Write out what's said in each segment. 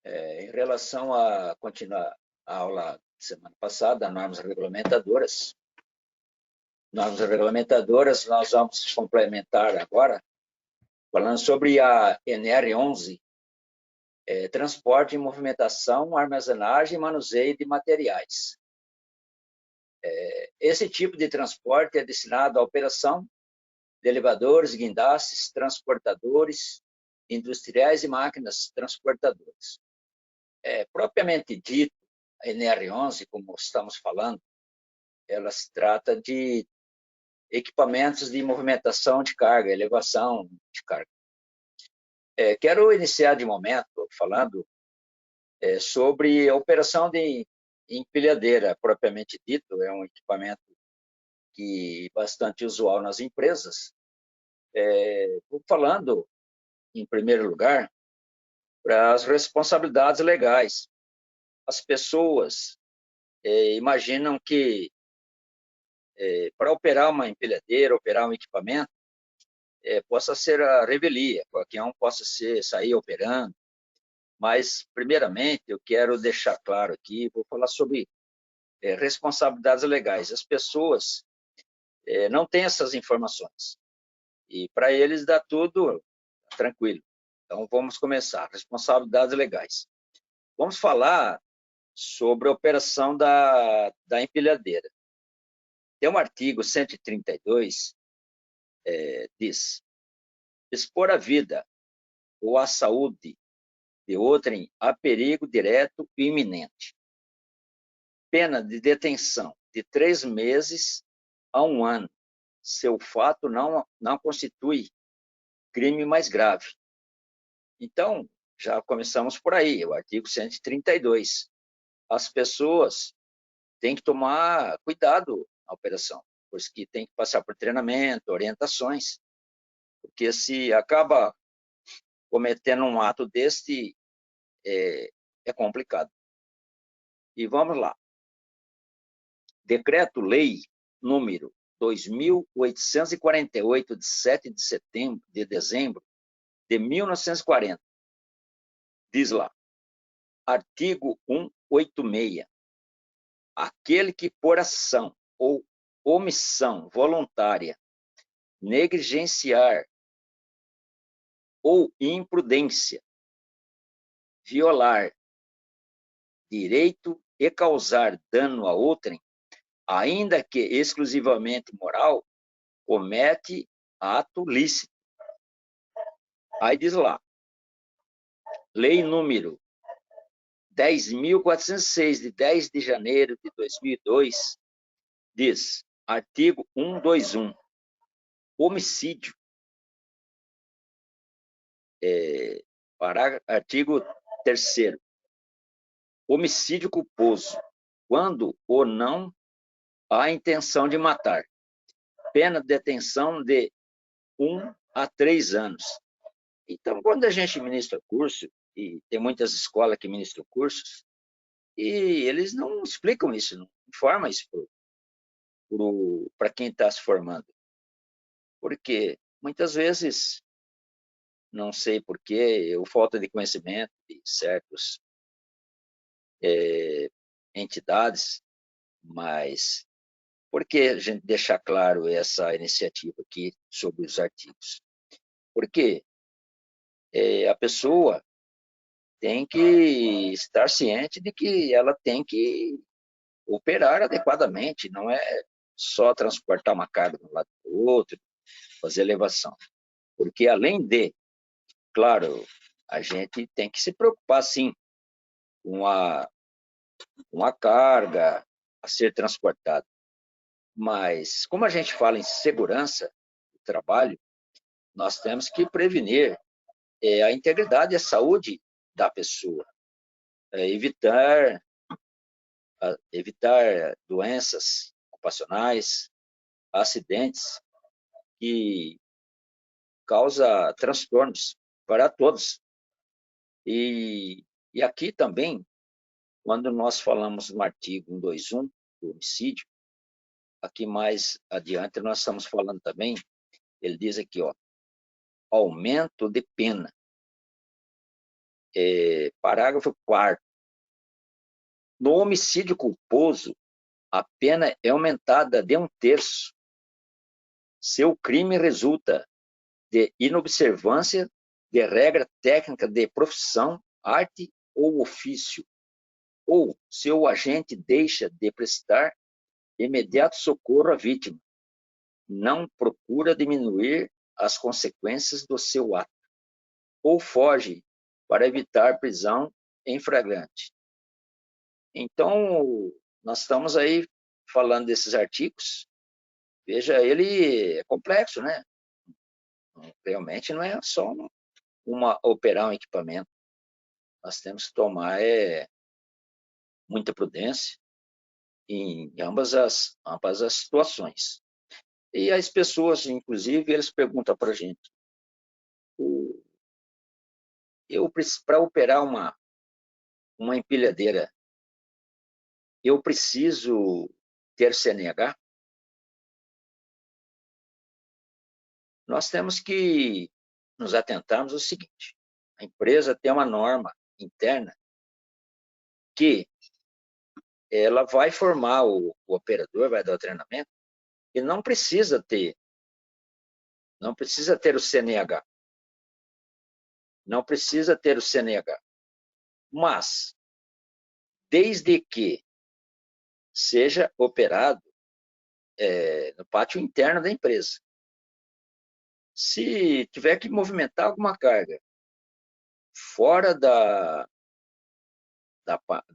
Em relação a continuar a aula semana passada, normas regulamentadoras, nós vamos complementar agora, falando sobre a NR11, transporte e movimentação, armazenagem e manuseio de materiais. Esse tipo de transporte é destinado à operação de elevadores, guindastes, transportadores, industriais e máquinas transportadoras. Propriamente dito, a NR11, como estamos falando, ela se trata de equipamentos de movimentação de carga, elevação de carga. Quero iniciar de momento falando sobre a operação de empilhadeira, propriamente dito, é um equipamento que é bastante usual nas empresas. Vou falando, em primeiro lugar, para as responsabilidades legais. As pessoas imaginam que para operar uma empilhadeira, operar um equipamento, possa ser a revelia, qualquer um possa sair operando, mas, primeiramente, eu quero deixar claro aqui, vou falar sobre responsabilidades legais. As pessoas não têm essas informações, e para eles dá tudo tranquilo. Então, vamos começar. Responsabilidades legais. Vamos falar sobre a operação da empilhadeira. Tem um artigo 132, diz: expor a vida ou a saúde de outrem a perigo direto e iminente. Pena de detenção de 3 meses a 1 ano, se o fato não constitui crime mais grave. Então, já começamos por aí, o artigo 132. As pessoas têm que tomar cuidado na operação, pois que tem que passar por treinamento, orientações, porque se acaba cometendo um ato deste, é complicado. E vamos lá. Decreto-Lei número 2.848, de 7 de dezembro de 1940. Diz lá, artigo 186. Aquele que por ação ou omissão voluntária negligenciar ou imprudência violar direito e causar dano a outrem, ainda que exclusivamente moral, comete ato lícito. Aí diz lá, lei número 10.406, de 10 de janeiro de 2002, diz, artigo 121, homicídio, artigo 3º, homicídio culposo, quando ou não há intenção de matar, pena de detenção de 1 a 3 anos. Então, quando a gente ministra curso, e tem muitas escolas que ministram cursos, e eles não explicam isso, não informam isso para quem está se formando. Porque muitas vezes, não sei porquê, ou falta de conhecimento de certas entidades, mas por que a gente deixar claro essa iniciativa aqui sobre os artigos? Porque a pessoa tem que estar ciente de que ela tem que operar adequadamente, não é só transportar uma carga de um lado para o outro, fazer elevação. Porque, além de, claro, a gente tem que se preocupar, sim, com a carga a ser transportada. Mas, como a gente fala em segurança do trabalho, nós temos que prevenir a integridade e a saúde da pessoa, evitar doenças ocupacionais, acidentes que causam transtornos para todos. E aqui também, quando nós falamos no artigo 121 do homicídio, aqui mais adiante nós estamos falando também, ele diz aqui, ó, aumento de pena. Parágrafo 4º. No homicídio culposo, a pena é aumentada de 1/3 se o crime resulta de inobservância de regra técnica de profissão, arte ou ofício, ou se o agente deixa de prestar imediato socorro à vítima, não procura diminuir as consequências do seu ato, ou foge para evitar prisão em flagrante. Então, nós estamos aí falando desses artigos. Veja, ele é complexo, né? Realmente não é só operar um equipamento. Nós temos que tomar muita prudência em ambas as situações. E as pessoas, inclusive, eles perguntam para a gente, para operar uma empilhadeira, eu preciso ter CNH? Nós temos que nos atentarmos ao seguinte: a empresa tem uma norma interna que ela vai formar o operador, vai dar o treinamento, e não precisa ter o CNH. Não precisa ter o CNH. Mas, desde que seja operado no pátio interno da empresa. Se tiver que movimentar alguma carga fora da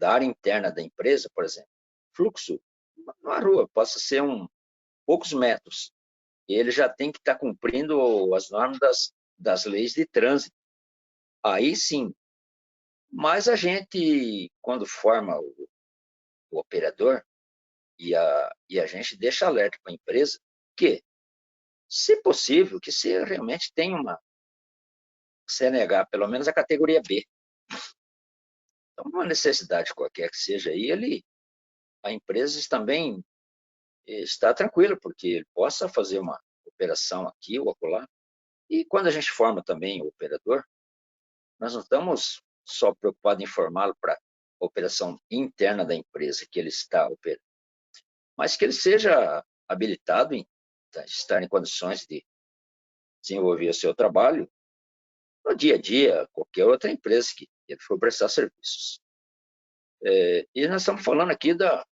área interna da empresa, por exemplo, fluxo numa rua, possa ser poucos metros, ele já tem que estar cumprindo as normas das leis de trânsito. Aí sim. Mas a gente, quando forma o operador, e a gente deixa alerta para a empresa que, se possível, que se realmente tem uma CNH, pelo menos a categoria B. Então, uma necessidade qualquer que seja aí, a empresa também está tranquila, porque ele possa fazer uma operação aqui ou acolá. E quando a gente forma também o operador, nós não estamos só preocupados em formá-lo para a operação interna da empresa que ele está operando, mas que ele seja habilitado em estar em condições de desenvolver o seu trabalho no dia a dia, qualquer outra empresa que ele for prestar serviços. E nós estamos falando aqui da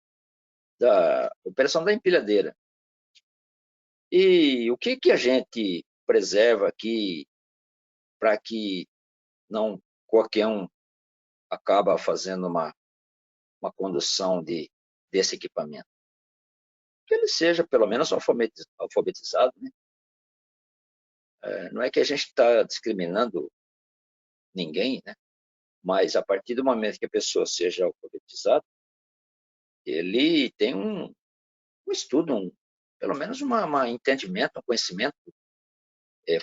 operação da empilhadeira. E o que a gente preserva aqui para que não qualquer um acaba fazendo uma condução desse equipamento? Que ele seja pelo menos alfabetizado, né? Não é que a gente está discriminando ninguém, né? Mas a partir do momento que a pessoa seja alfabetizada, ele tem um estudo, pelo menos um entendimento, um conhecimento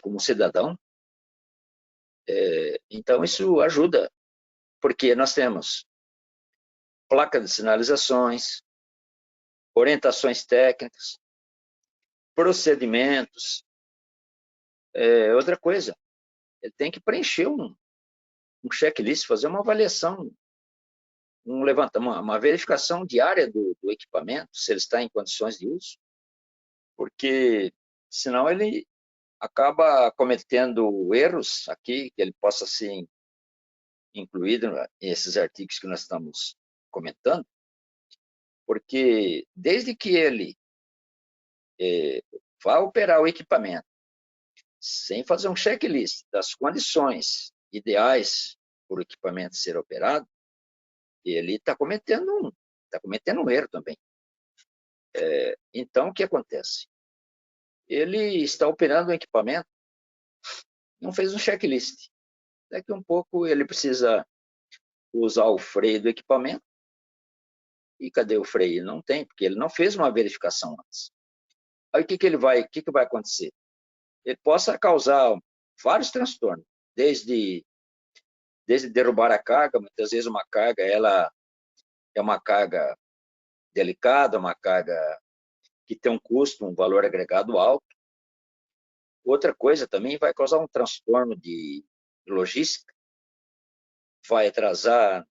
como cidadão. Então, isso ajuda, porque nós temos placa de sinalizações, orientações técnicas, procedimentos. Outra coisa, ele tem que preencher um checklist, fazer uma avaliação, uma verificação diária do equipamento, se ele está em condições de uso, porque senão ele acaba cometendo erros aqui, que ele possa ser incluído nesses artigos que nós estamos comentando, porque desde que ele vá operar o equipamento sem fazer um checklist das condições ideais para o equipamento ser operado, ele está cometendo um erro também. Então, o que acontece? Ele está operando o equipamento, não fez um checklist. Daqui a um pouco ele precisa usar o freio do equipamento. E cadê o freio? Não tem, porque ele não fez uma verificação antes. Aí o que vai acontecer? Ele possa causar vários transtornos, desde derrubar a carga. Muitas vezes uma carga ela é uma carga delicada, uma carga que tem um custo, um valor agregado alto. Outra coisa também vai causar um transtorno de logística, vai atrasar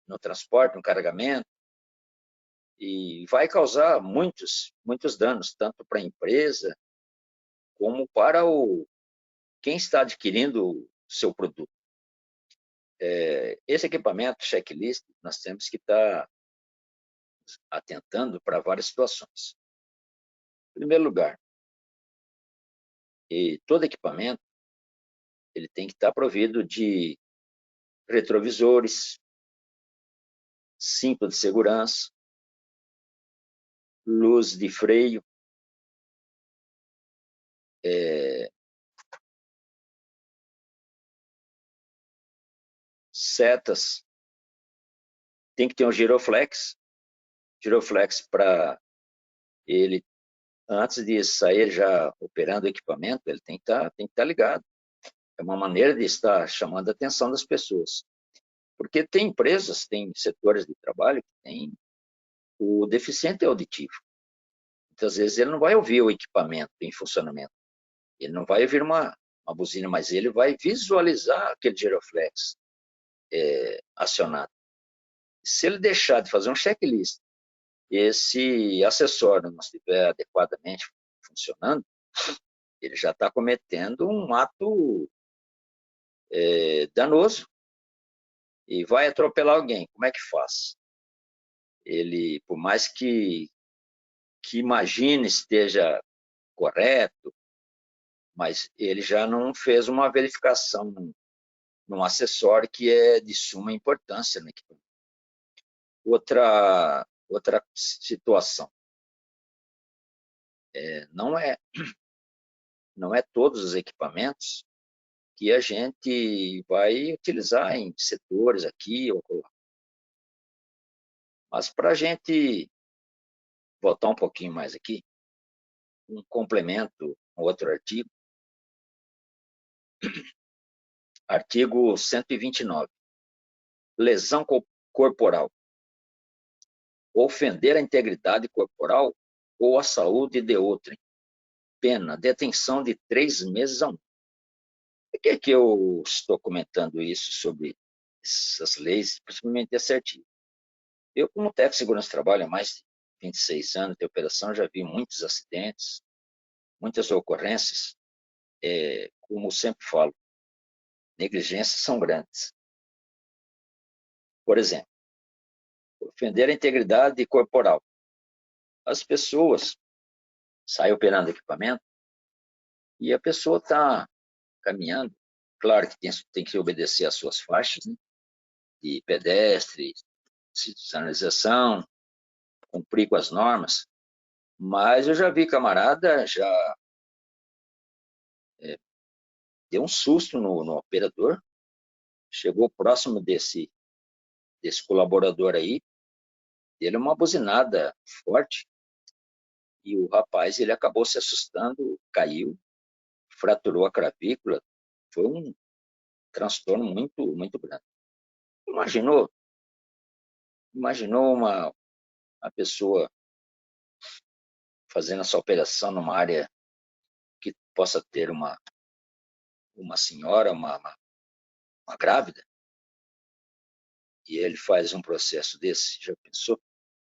no transporte, no carregamento, e vai causar muitos danos, tanto para a empresa como para quem está adquirindo o seu produto. Esse equipamento, checklist, nós temos que estar atentando para várias situações. Em primeiro lugar, todo equipamento ele tem que estar provido de retrovisores, cinto de segurança, luz de freio, setas, tem que ter um giroflex para ele, antes de sair já operando o equipamento, ele tem que estar ligado. É uma maneira de estar chamando a atenção das pessoas. Porque tem empresas, tem setores de trabalho que tem o deficiente auditivo. Muitas vezes ele não vai ouvir o equipamento em funcionamento. Ele não vai ouvir uma buzina, mas ele vai visualizar aquele giroflex acionado. Se ele deixar de fazer um checklist, esse acessório não estiver adequadamente funcionando, ele já está cometendo um ato danoso e vai atropelar alguém. Como é que faz? Ele, por mais que imagine esteja correto, mas ele já não fez uma verificação num acessório que é de suma importância no equipamento. Outra situação, não é todos os equipamentos que a gente vai utilizar em setores aqui ou lá. Mas para a gente voltar um pouquinho mais aqui, um complemento, outro artigo, artigo 129, lesão corporal, ofender a integridade corporal ou a saúde de outrem, pena, detenção de 3 meses a 1 ano. Por que eu estou comentando isso sobre essas leis, principalmente esse artigo? Eu, como técnico de segurança do trabalho, há mais de 26 anos de operação, já vi muitos acidentes, muitas ocorrências. Como eu sempre falo, negligências são grandes. Por exemplo, ofender a integridade corporal. As pessoas saem operando equipamento e a pessoa está caminhando. Claro que tem que obedecer às suas faixas, né, de pedestre, sinalização, cumprir com as normas. Mas eu já vi camarada deu um susto no operador, chegou próximo desse colaborador aí, dele uma buzinada forte, e o rapaz ele acabou se assustando, caiu, fraturou a clavícula, foi um transtorno muito grande. Imaginou uma pessoa fazendo essa operação numa área que possa ter uma senhora, uma grávida, e ele faz um processo desse, já pensou?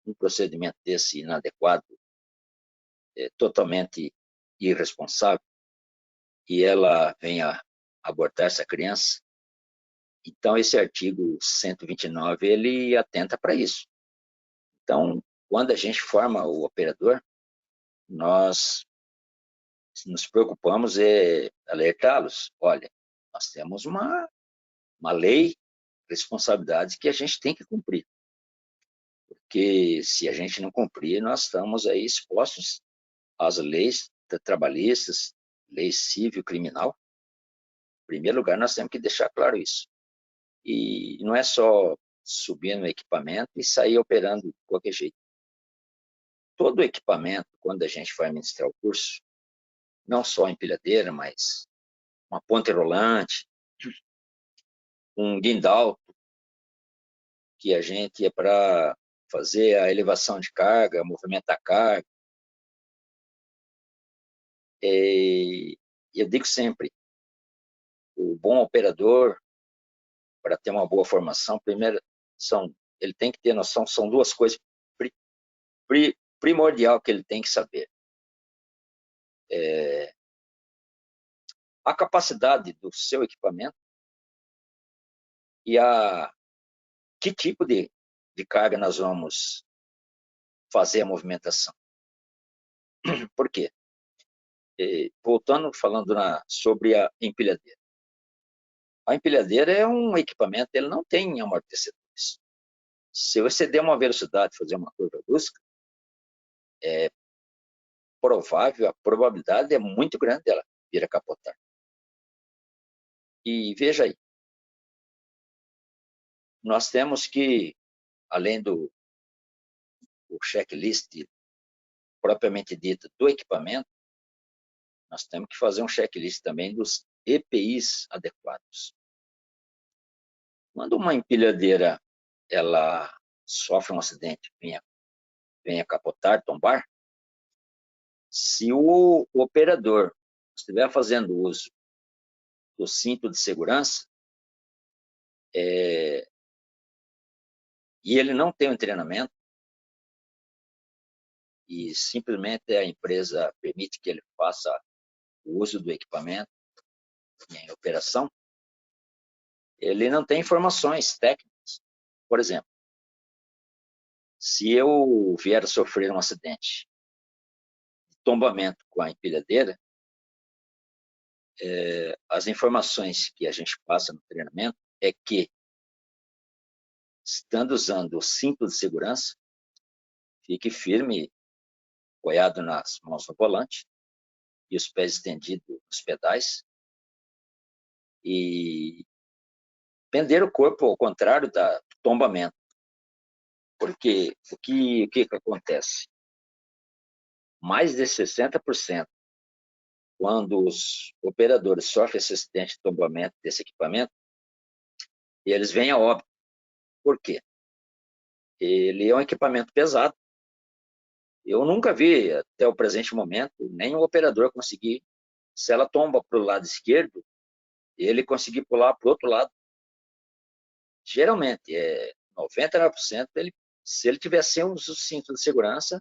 Um procedimento desse inadequado, totalmente irresponsável, e ela venha abortar essa criança. Então, esse artigo 129, ele atenta para isso. Então, quando a gente forma o operador, nós nos preocupamos em alertá-los. Olha, nós temos uma lei, responsabilidades que a gente tem que cumprir. Porque se a gente não cumprir, nós estamos aí expostos às leis trabalhistas, lei civil, criminal. Em primeiro lugar, nós temos que deixar claro isso. E não é só subir no equipamento e sair operando de qualquer jeito. Todo equipamento, quando a gente vai ministrar o curso, não só empilhadeira, mas uma ponte rolante, um guindal, que a gente é para fazer a elevação de carga, movimentar carga. Eu digo sempre, o bom operador, para ter uma boa formação, primeiro, ele tem que ter noção, são duas coisas primordial que ele tem que saber. A capacidade do seu equipamento e que tipo de carga nós vamos fazer a movimentação. Por quê? Voltando, falando sobre a empilhadeira. A empilhadeira é um equipamento, ele não tem amortecedores. Se você der uma velocidade, fazer uma curva brusca, é provável, a probabilidade é muito grande dela vir a capotar. E veja aí, nós temos que, além do checklist propriamente dito do equipamento, nós temos que fazer um checklist também dos EPIs adequados. Quando uma empilhadeira ela sofre um acidente, venha capotar, tombar, se o operador estiver fazendo uso do cinto de segurança e ele não tem um treinamento e simplesmente a empresa permite que ele faça o uso do equipamento em operação, ele não tem informações técnicas. Por exemplo, se eu vier a sofrer um acidente de tombamento com a empilhadeira, as informações que a gente passa no treinamento é que, estando usando o cinto de segurança, fique firme, apoiado nas mãos no volante e os pés estendidos nos pedais, e pender o corpo ao contrário do tombamento. Porque o que acontece? Mais de 60%, quando os operadores sofrem esse acidente de tombamento desse equipamento, eles vêm a óbito. Por quê? Ele é um equipamento pesado. Eu nunca vi, até o presente momento, nenhum operador conseguir, se ela tomba para o lado esquerdo, ele conseguir pular para o outro lado. Geralmente, 99%, se ele tiver sem o cinto de segurança,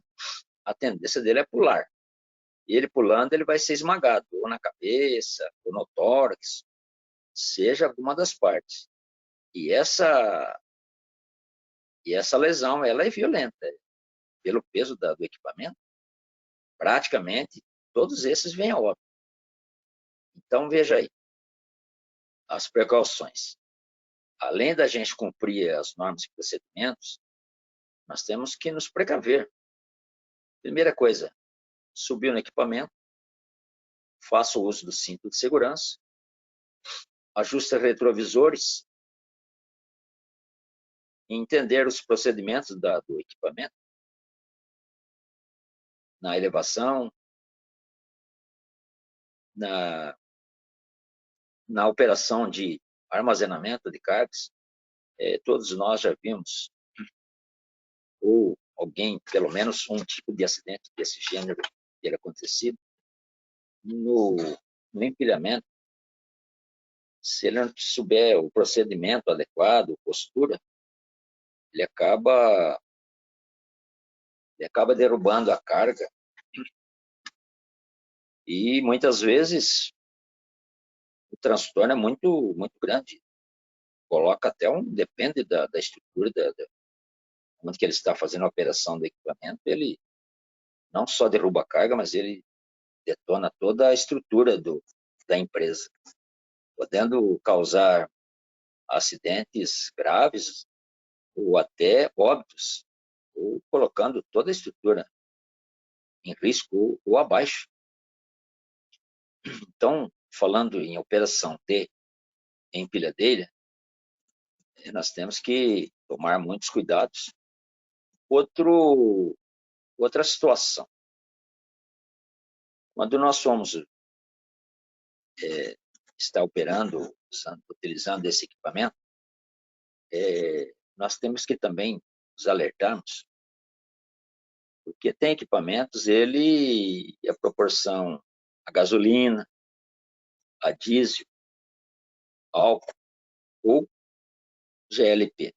a tendência dele é pular. E ele pulando, ele vai ser esmagado, ou na cabeça, ou no tórax, seja alguma das partes. E essa lesão, ela é violenta. Pelo peso do equipamento, praticamente todos esses vêm a óbito. Então, veja aí, as precauções. Além da gente cumprir as normas e procedimentos, nós temos que nos precaver. Primeira coisa, subiu no equipamento, faça o uso do cinto de segurança, ajuste retrovisores, entender os procedimentos do equipamento, na elevação, na operação de armazenamento de cargas. Todos nós já vimos, ou alguém, pelo menos um tipo de acidente desse gênero ter acontecido, no empilhamento. Se ele não souber o procedimento adequado, postura, ele acaba derrubando a carga e muitas vezes o transtorno é muito, muito grande. Coloca até depende da estrutura, onde que ele está fazendo a operação do equipamento, ele não só derruba a carga, mas ele detona toda a estrutura da empresa, podendo causar acidentes graves ou até óbitos, ou colocando toda a estrutura em risco ou abaixo. Então, falando em operação de empilhadeira, nós temos que tomar muitos cuidados. Outra situação, quando nós somos está operando, utilizando esse equipamento, nós temos que também nos alertarmos, porque tem equipamentos, a proporção a gasolina, a diesel, álcool, ou GLP.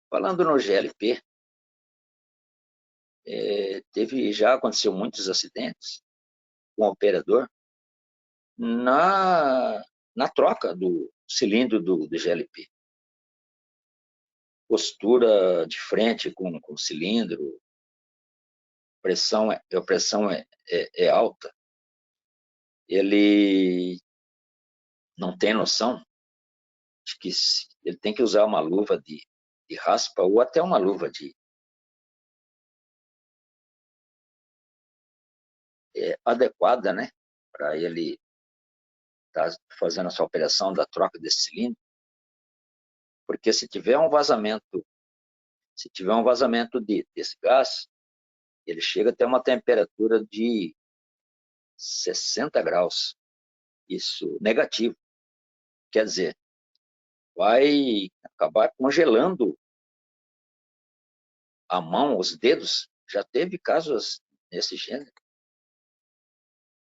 Falando no GLP, já aconteceu muitos acidentes com o operador na troca do cilindro do GLP. Postura de frente com o cilindro, a pressão é alta, ele não tem noção de que ele tem que usar uma luva de raspa ou até uma luva adequada, né, para ele estar fazendo essa operação da troca desse cilindro, porque se tiver um vazamento desse gás, ele chega até uma temperatura de 60 graus, isso negativo, quer dizer, vai acabar congelando a mão, os dedos. Já teve casos nesse gênero.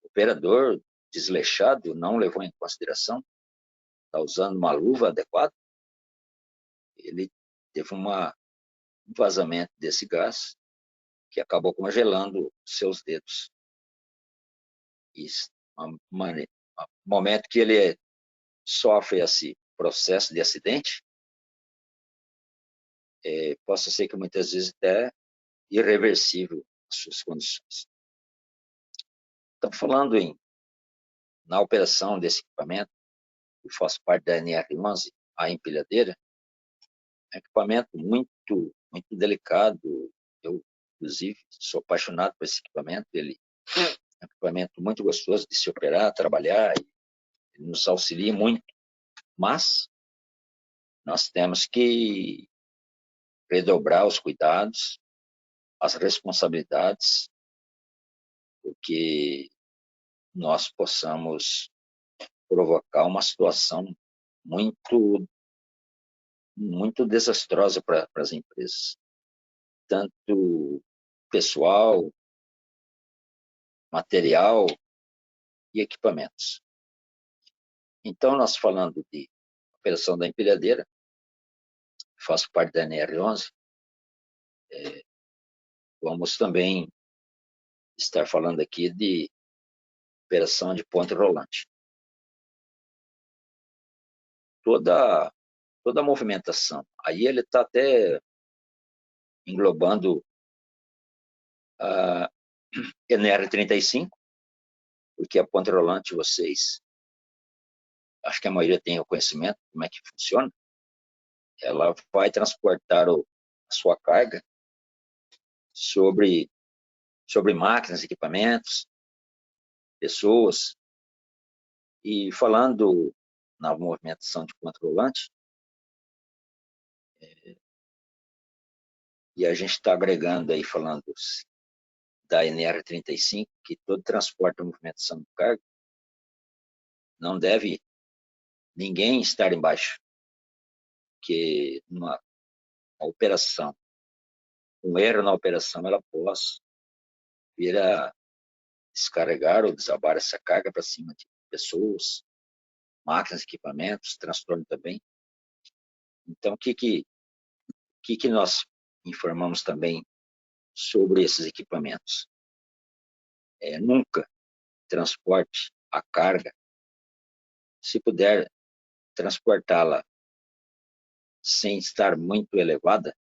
O operador desleixado não levou em consideração, está usando uma luva adequada, ele teve um vazamento desse gás que acabou congelando seus dedos. Isso, no momento que ele sofre esse processo de acidente, possa ser que muitas vezes até irreversível as suas condições. Estamos falando na operação desse equipamento, que faz parte da NR11, a empilhadeira, é um equipamento muito, muito delicado. Eu, inclusive, sou apaixonado por esse equipamento. Ele é um equipamento muito gostoso de se operar, trabalhar, e ele nos auxilia muito. Mas nós temos que redobrar os cuidados, as responsabilidades, porque nós possamos provocar uma situação muito, muito desastrosa para as empresas, tanto pessoal, material e equipamentos. Então, nós falando de operação da empilhadeira, faço parte da NR11, vamos também estar falando aqui de operação de ponte rolante. Toda a movimentação, aí ele está até englobando a NR35, porque a ponte rolante, vocês, acho que a maioria tem o conhecimento de como é que funciona. Ela vai transportar a sua carga sobre máquinas, equipamentos, pessoas. E falando na movimentação de ponte rolante, e a gente está agregando aí, falando da NR35, que todo transporte e movimentação de carga, não deve ninguém estar embaixo, que uma operação, um erro na operação, ela pode vir a descarregar ou desabar essa carga para cima de pessoas, máquinas, equipamentos, transtorno também. Então, o que nós informamos também sobre esses equipamentos? Nunca transporte a carga, se puder transportá-la sem estar muito elevada,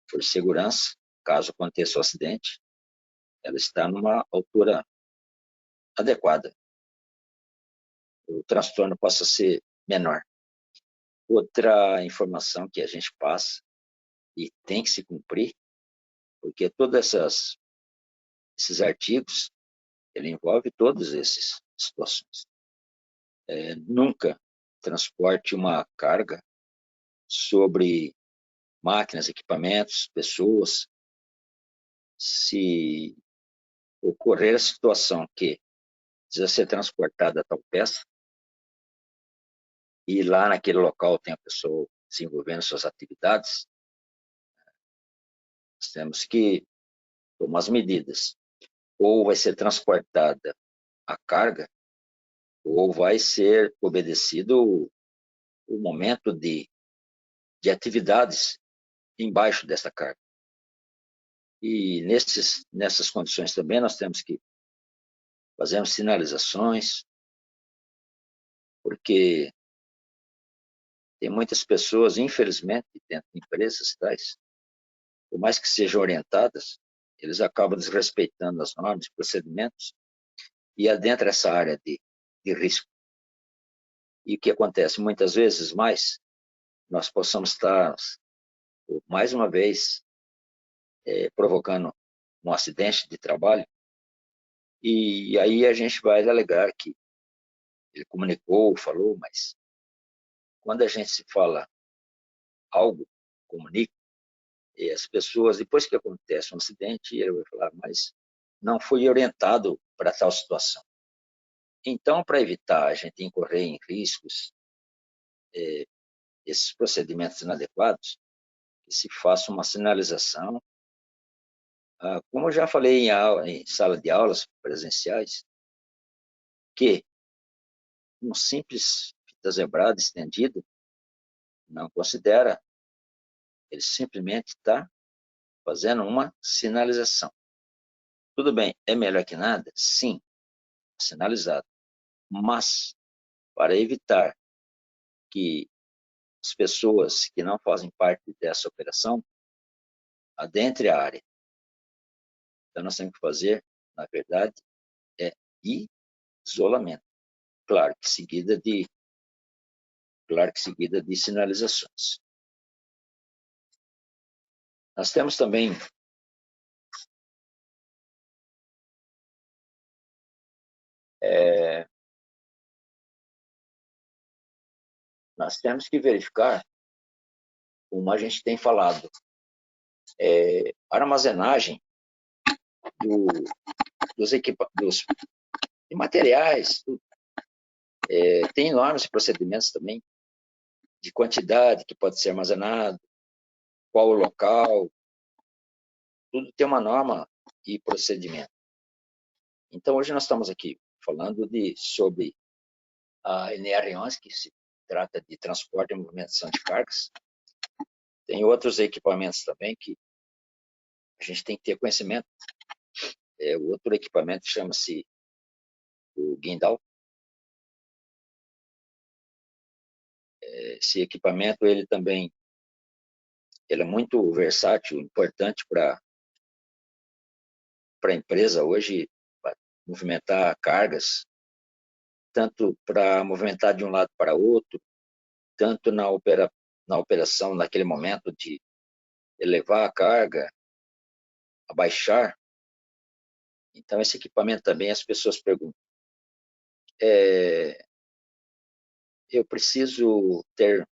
por segurança, caso aconteça o acidente, ela está numa altura adequada. O transtorno possa ser menor. Outra informação que a gente passa e tem que se cumprir, porque todos esses artigos, ele envolve todas essas situações. Nunca transporte uma carga sobre máquinas, equipamentos, pessoas. Se ocorrer a situação que precisa ser transportada tal peça, e lá naquele local tem a pessoa desenvolvendo suas atividades, nós temos que tomar as medidas. Ou vai ser transportada a carga, ou vai ser obedecido o momento de atividades embaixo dessa carga. E nessas condições também nós temos que fazer sinalizações, porque tem muitas pessoas, infelizmente, dentro de empresas tais, por mais que sejam orientadas, eles acabam desrespeitando as normas, procedimentos, e adentra essa área de risco. E o que acontece? Muitas vezes mais, nós possamos estar, mais uma vez, provocando um acidente de trabalho, e aí a gente vai alegar que ele comunicou, falou, mas quando a gente se fala algo, comunica, e as pessoas, depois que acontece um acidente, ele vai falar, mas não fui orientado para tal situação. Então, para evitar a gente incorrer em riscos, esses procedimentos inadequados, que se faça uma sinalização. Como eu já falei em sala de aulas presenciais, que um simples fita zebrada estendida não considera, ele simplesmente está fazendo uma sinalização. Tudo bem, é melhor que nada? Sim, sinalizado. Mas, para evitar que as pessoas que não fazem parte dessa operação adentrem a área, então nós temos que fazer, na verdade, é isolamento. Claro que seguida de sinalizações. Nós temos também nós temos que verificar, como a gente tem falado, a armazenagem dos de materiais, tem normas e procedimentos também de quantidade que pode ser armazenado, qual o local, tudo tem uma norma e procedimento. Então, hoje nós estamos aqui falando sobre a NR11, que se trata de transporte e movimentação de cargas. Tem outros equipamentos também que a gente tem que ter conhecimento. O outro equipamento chama-se o guindal. Esse equipamento, ele é muito versátil, importante para a empresa hoje, para movimentar cargas, tanto para movimentar de um lado para outro, tanto na operação naquele momento de elevar a carga, abaixar. Então, esse equipamento também, as pessoas perguntam, eu preciso ter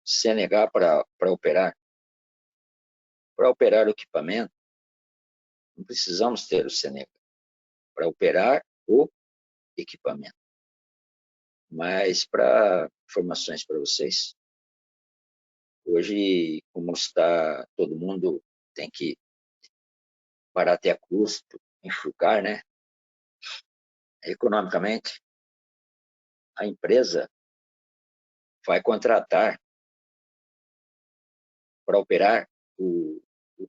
CNH para operar? Para operar o equipamento, não precisamos ter o CNH para operar o equipamento. Mas, para informações para vocês, hoje, como está, todo mundo tem que baratear custo, enxugar, né? Economicamente, a empresa vai contratar para operar o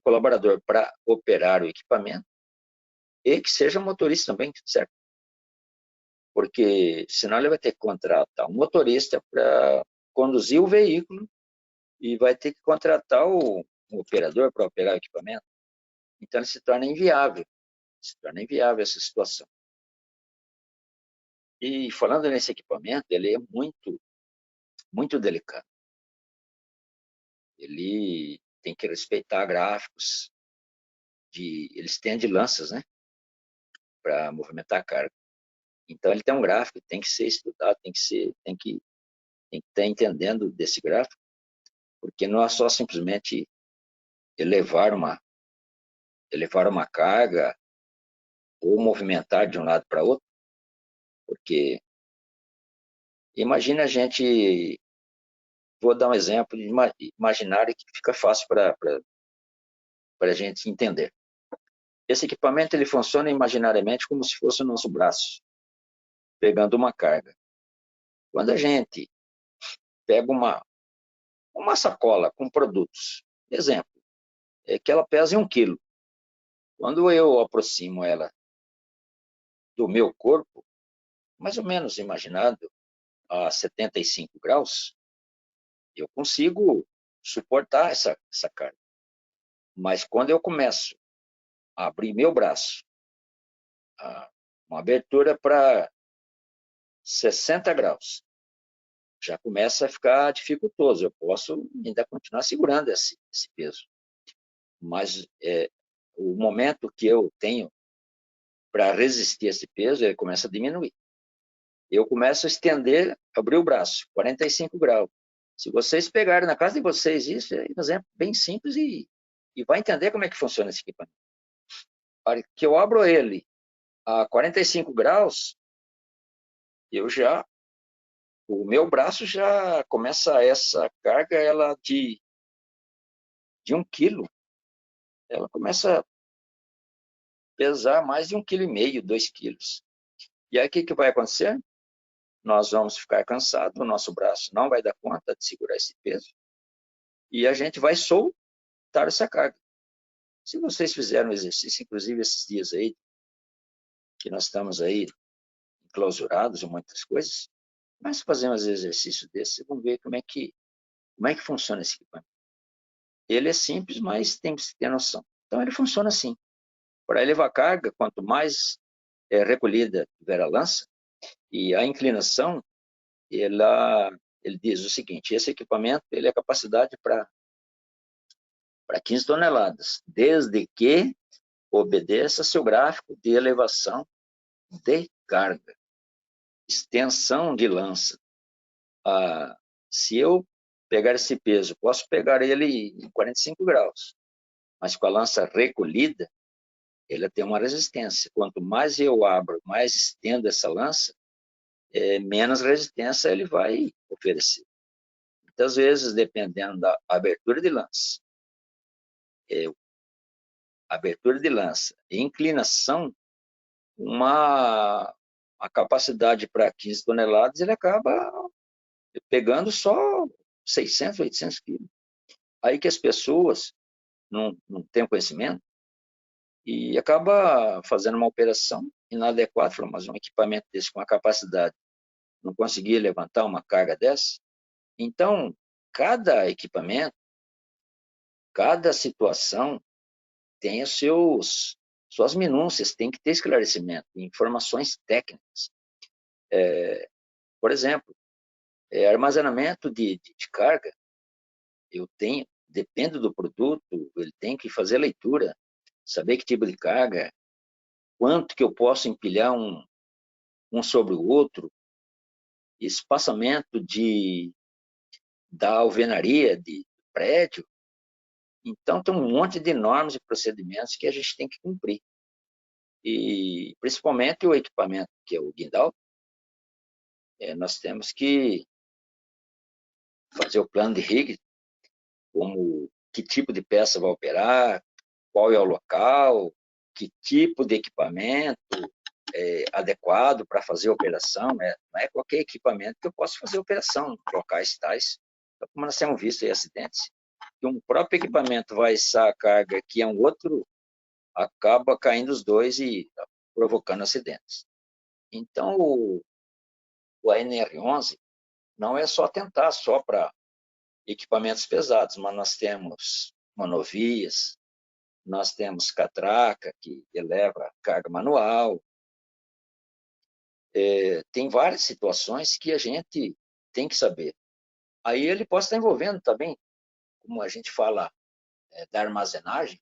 colaborador para operar o equipamento e que seja motorista também, certo? Porque senão ele vai ter que contratar um motorista para conduzir o veículo e vai ter que contratar um operador para operar o equipamento. Então, se torna inviável essa situação. E falando nesse equipamento, ele é muito, muito delicado. Ele tem que respeitar gráficos, eles têm de lanças, né, para movimentar a carga. Então, ele tem um gráfico, tem que ser estudado, tem que estar entendendo desse gráfico, porque não é só simplesmente elevar uma carga ou movimentar de um lado para outro, porque imagina a gente, vou dar um exemplo imaginário que fica fácil para a gente entender. Esse equipamento ele funciona imaginariamente como se fosse o nosso braço, pegando uma carga. Quando a gente pego uma sacola com produtos. Exemplo, que ela pesa 1 quilo. Quando eu aproximo ela do meu corpo, mais ou menos imaginado a 75 graus, eu consigo suportar essa carga. Mas quando eu começo a abrir meu braço, uma abertura para 60 graus, já começa a ficar dificultoso. Eu posso ainda continuar segurando esse peso. Mas o momento que eu tenho para resistir esse peso, ele começa a diminuir. Eu começo a estender, abrir o braço, 45 graus. Se vocês pegarem na casa de vocês isso, é um exemplo bem simples e vai entender como é que funciona esse equipamento. A hora que eu abro ele a 45 graus, o meu braço já começa essa carga, ela de 1 quilo, ela começa a pesar mais de 1,5 kg, 2 quilos. E aí o que vai acontecer? Nós vamos ficar cansados, o nosso braço não vai dar conta de segurar esse peso e a gente vai soltar essa carga. Se vocês fizeram exercício, inclusive esses dias aí, que nós estamos aí enclausurados em muitas coisas, mas fazemos exercício desse, vamos ver como é que funciona esse equipamento. Ele é simples, mas tem que ter noção. Então ele funciona assim. Para elevar carga, quanto mais recolhida tiver a lança, e a inclinação, ele diz o seguinte: esse equipamento ele é capacidade para 15 toneladas, desde que obedeça seu gráfico de elevação de carga, extensão de lança. Se eu pegar esse peso, posso pegar ele em 45 graus, mas com a lança recolhida, ele tem uma resistência. Quanto mais eu abro, mais estendo essa lança, menos resistência ele vai oferecer. Muitas vezes, dependendo da abertura de lança, e inclinação, a capacidade para 15 toneladas, ele acaba pegando só 600, 800 quilos. Aí que as pessoas não têm conhecimento e acaba fazendo uma operação inadequada, falando, mas um equipamento desse com a capacidade não conseguia levantar uma carga dessa. Então, cada equipamento, cada situação tem suas minúcias, tem que ter esclarecimento, informações técnicas. Por exemplo, armazenamento de carga, depende do produto, ele tem que fazer leitura, saber que tipo de carga, quanto que eu posso empilhar um sobre o outro, espaçamento da alvenaria de prédio. Então, tem um monte de normas e procedimentos que a gente tem que cumprir. E, principalmente, o equipamento, que é o guindal, nós temos que fazer o plano de rig, como que tipo de peça vai operar, qual é o local, que tipo de equipamento adequado para fazer a operação. Não é qualquer equipamento que eu possa fazer a operação em locais tais, como nós temos visto em acidentes. Que um próprio equipamento vai içar a carga que é um outro, acaba caindo os dois e provocando acidentes. Então, o ANR11 não é só tentar só para equipamentos pesados, mas nós temos monovias, nós temos catraca, que eleva carga manual. Tem várias situações que a gente tem que saber. Aí ele pode estar envolvendo também, como a gente fala, da armazenagem,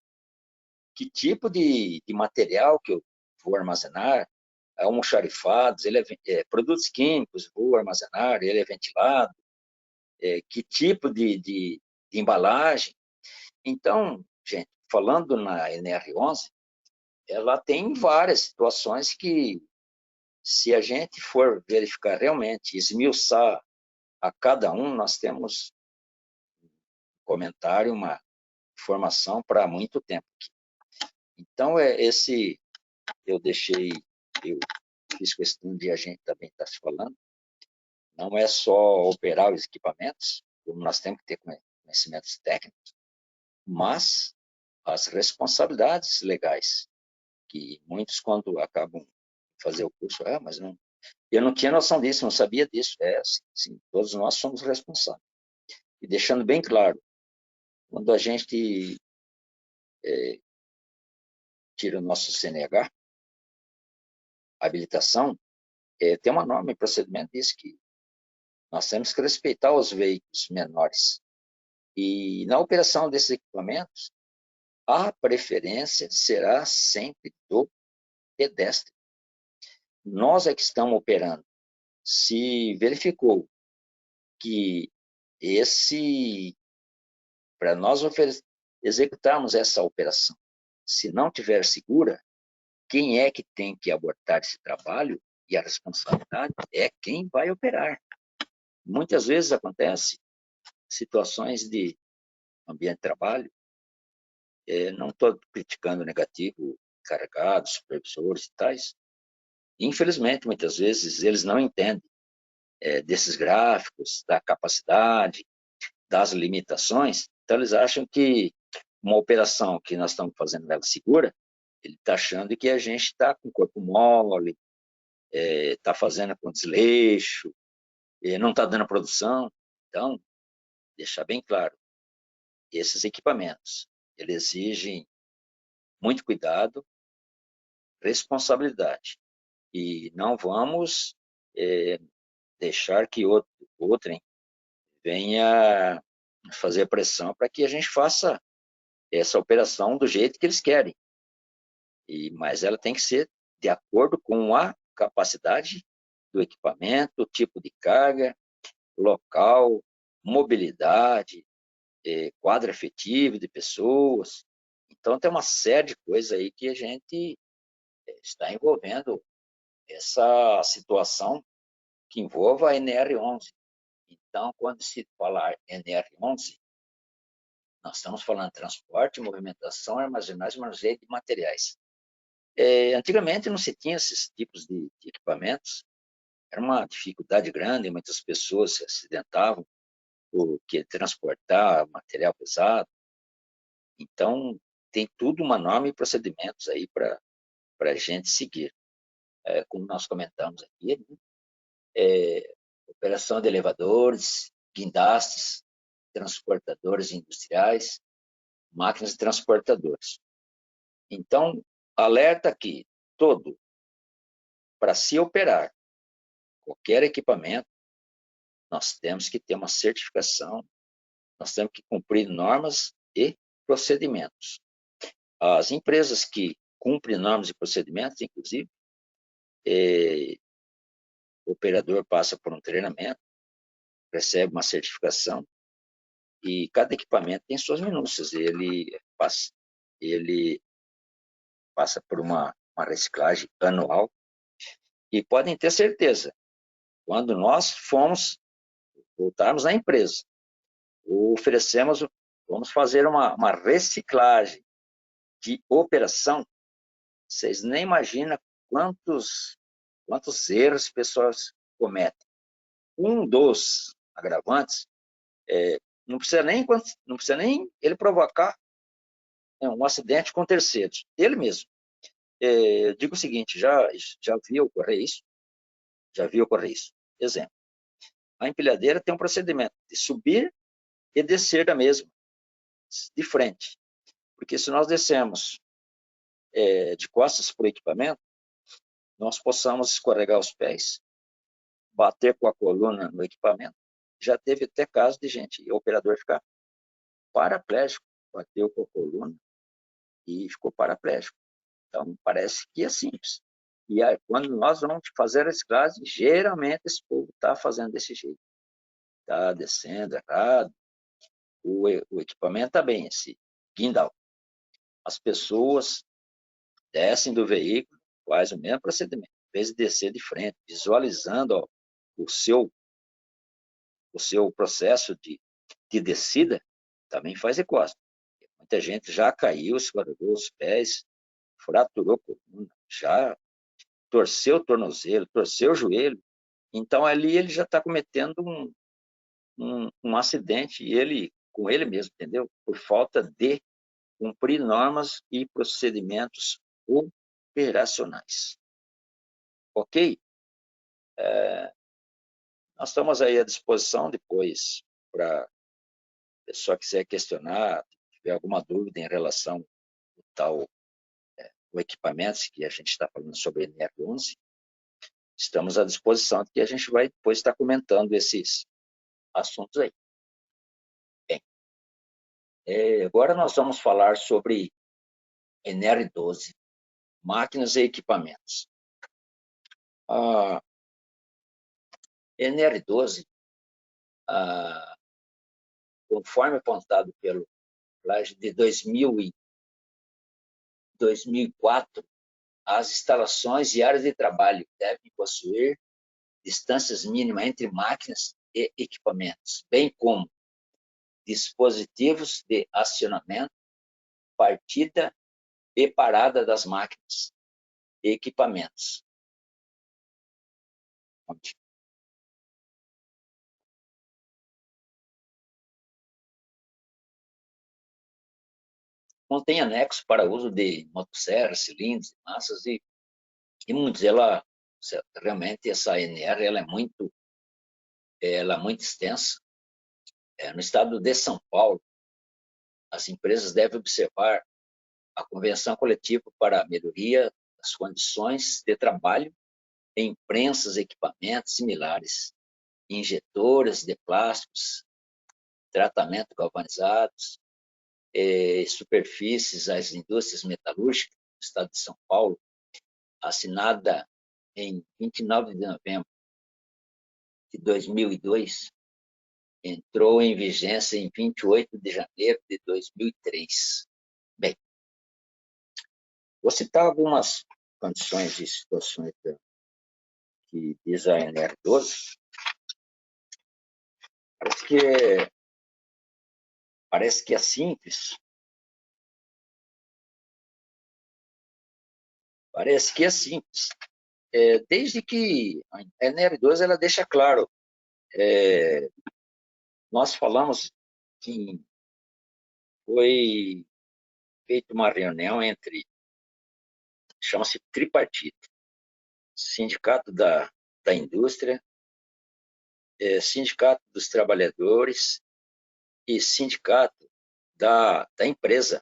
que tipo de material que eu vou armazenar, almoxarifados, produtos químicos vou armazenar, ele é ventilado, que tipo de embalagem. Então, gente, falando na NR11, ela tem várias situações que, se a gente for verificar realmente, esmiuçar a cada um, nós temos um comentário, uma informação para muito tempo aqui. Então, eu fiz questão de a gente também estar se falando, não é só operar os equipamentos, como nós temos que ter conhecimentos técnicos, mas as responsabilidades legais, que muitos, quando acabam de fazer o curso, mas não, eu não tinha noção disso, não sabia disso. Sim, todos nós somos responsáveis. E deixando bem claro, quando a gente tira o nosso CNH, a habilitação, tem uma norma e procedimento diz que nós temos que respeitar os veículos menores. E na operação desses equipamentos, a preferência será sempre do pedestre. Nós é que estamos operando. Se verificou que para nós executarmos essa operação, se não tiver segura, quem é que tem que abortar esse trabalho e a responsabilidade é quem vai operar. Muitas vezes acontece situações de ambiente de trabalho, não estou criticando negativo, encarregados, supervisores e tais. Infelizmente, muitas vezes, eles não entendem desses gráficos, da capacidade, das limitações, então eles acham que uma operação que nós estamos fazendo ela segura, ele está achando que a gente está com o corpo mole, está fazendo com desleixo, não está dando produção. Então, deixar bem claro, esses equipamentos, eles exigem muito cuidado, responsabilidade. E não vamos deixar que outrem venha fazer pressão para que a gente faça essa operação do jeito que eles querem. Mas ela tem que ser de acordo com a capacidade do equipamento, o tipo de carga, local, mobilidade, quadro efetivo de pessoas. Então, tem uma série de coisas aí que a gente está envolvendo essa situação que envolva a NR11. Então, quando se falar NR11, nós estamos falando de transporte, movimentação, armazenagem e manuseio de materiais. Antigamente não se tinha esses tipos de equipamentos, era uma dificuldade grande, muitas pessoas se acidentavam porque transportar material pesado. Então, tem tudo uma norma e procedimentos aí para a gente seguir. Como nós comentamos aqui, né? Operação de elevadores, guindastes, transportadores industriais, máquinas de transportadores. Então, alerta aqui, todo, para se operar qualquer equipamento, nós temos que ter uma certificação, nós temos que cumprir normas e procedimentos. As empresas que cumprem normas e procedimentos, inclusive, o operador passa por um treinamento, recebe uma certificação, e cada equipamento tem suas minúcias. Ele passa por uma reciclagem anual, e podem ter certeza, quando nós voltarmos à empresa, vamos fazer uma reciclagem de operação, vocês nem imaginam quantos erros pessoas cometem. Um dos agravantes não precisa nem ele provocar um acidente com terceiros, ele mesmo. Eu digo o seguinte, já vi ocorrer isso. Exemplo, a empilhadeira tem um procedimento de subir e descer da mesma, de frente. Porque se nós descermos de costas para o equipamento, nós possamos escorregar os pés, bater com a coluna no equipamento. Já teve até caso de gente, o operador ficar paraplégico, bateu com a coluna e ficou paraplégico. Então, parece que é simples. E aí, quando nós vamos fazer a reciclagem, geralmente esse povo está fazendo desse jeito. Está descendo errado, o equipamento está bem, esse guindal. As pessoas descem do veículo, faz o mesmo procedimento. Em vez de descer de frente, visualizando o seu processo de descida, também faz de costas. Muita gente já caiu, escorregou os pés, fraturou a coluna, já torceu o tornozelo, torceu o joelho, Então, ali ele já está cometendo um acidente, ele, com ele mesmo, entendeu? Por falta de cumprir normas e procedimentos operacionais. Ok? Nós estamos aí à disposição depois para a pessoa que quiser questionar, tiver alguma dúvida em relação ao tal o equipamento que a gente está falando sobre NR11, estamos à disposição, que a gente vai depois estar comentando esses assuntos aí. Bem, agora nós vamos falar sobre NR12, máquinas e equipamentos. A NR12, conforme apontado pelo Plage de 2004, as instalações e áreas de trabalho devem possuir distâncias mínimas entre máquinas e equipamentos, bem como dispositivos de acionamento, partida e parada das máquinas e equipamentos. Contém anexo para uso de motosserras, cilindros, massas e muitos. Realmente essa NR ela é muito extensa. No estado de São Paulo, as empresas devem observar a convenção coletiva para a melhoria das condições de trabalho em prensas, equipamentos similares, injetoras de plásticos, tratamento galvanizados, superfícies às indústrias metalúrgicas do estado de São Paulo, assinada em 29 de novembro de 2002, entrou em vigência em 28 de janeiro de 2003. Bem, vou citar algumas condições e situações que diz a NR12. Parece que é simples. Parece que é simples. Desde que a NR12 ela deixa claro, nós falamos que foi feita uma reunião entre, chama-se tripartite, Sindicato da Indústria, Sindicato dos Trabalhadores e Sindicato da empresa.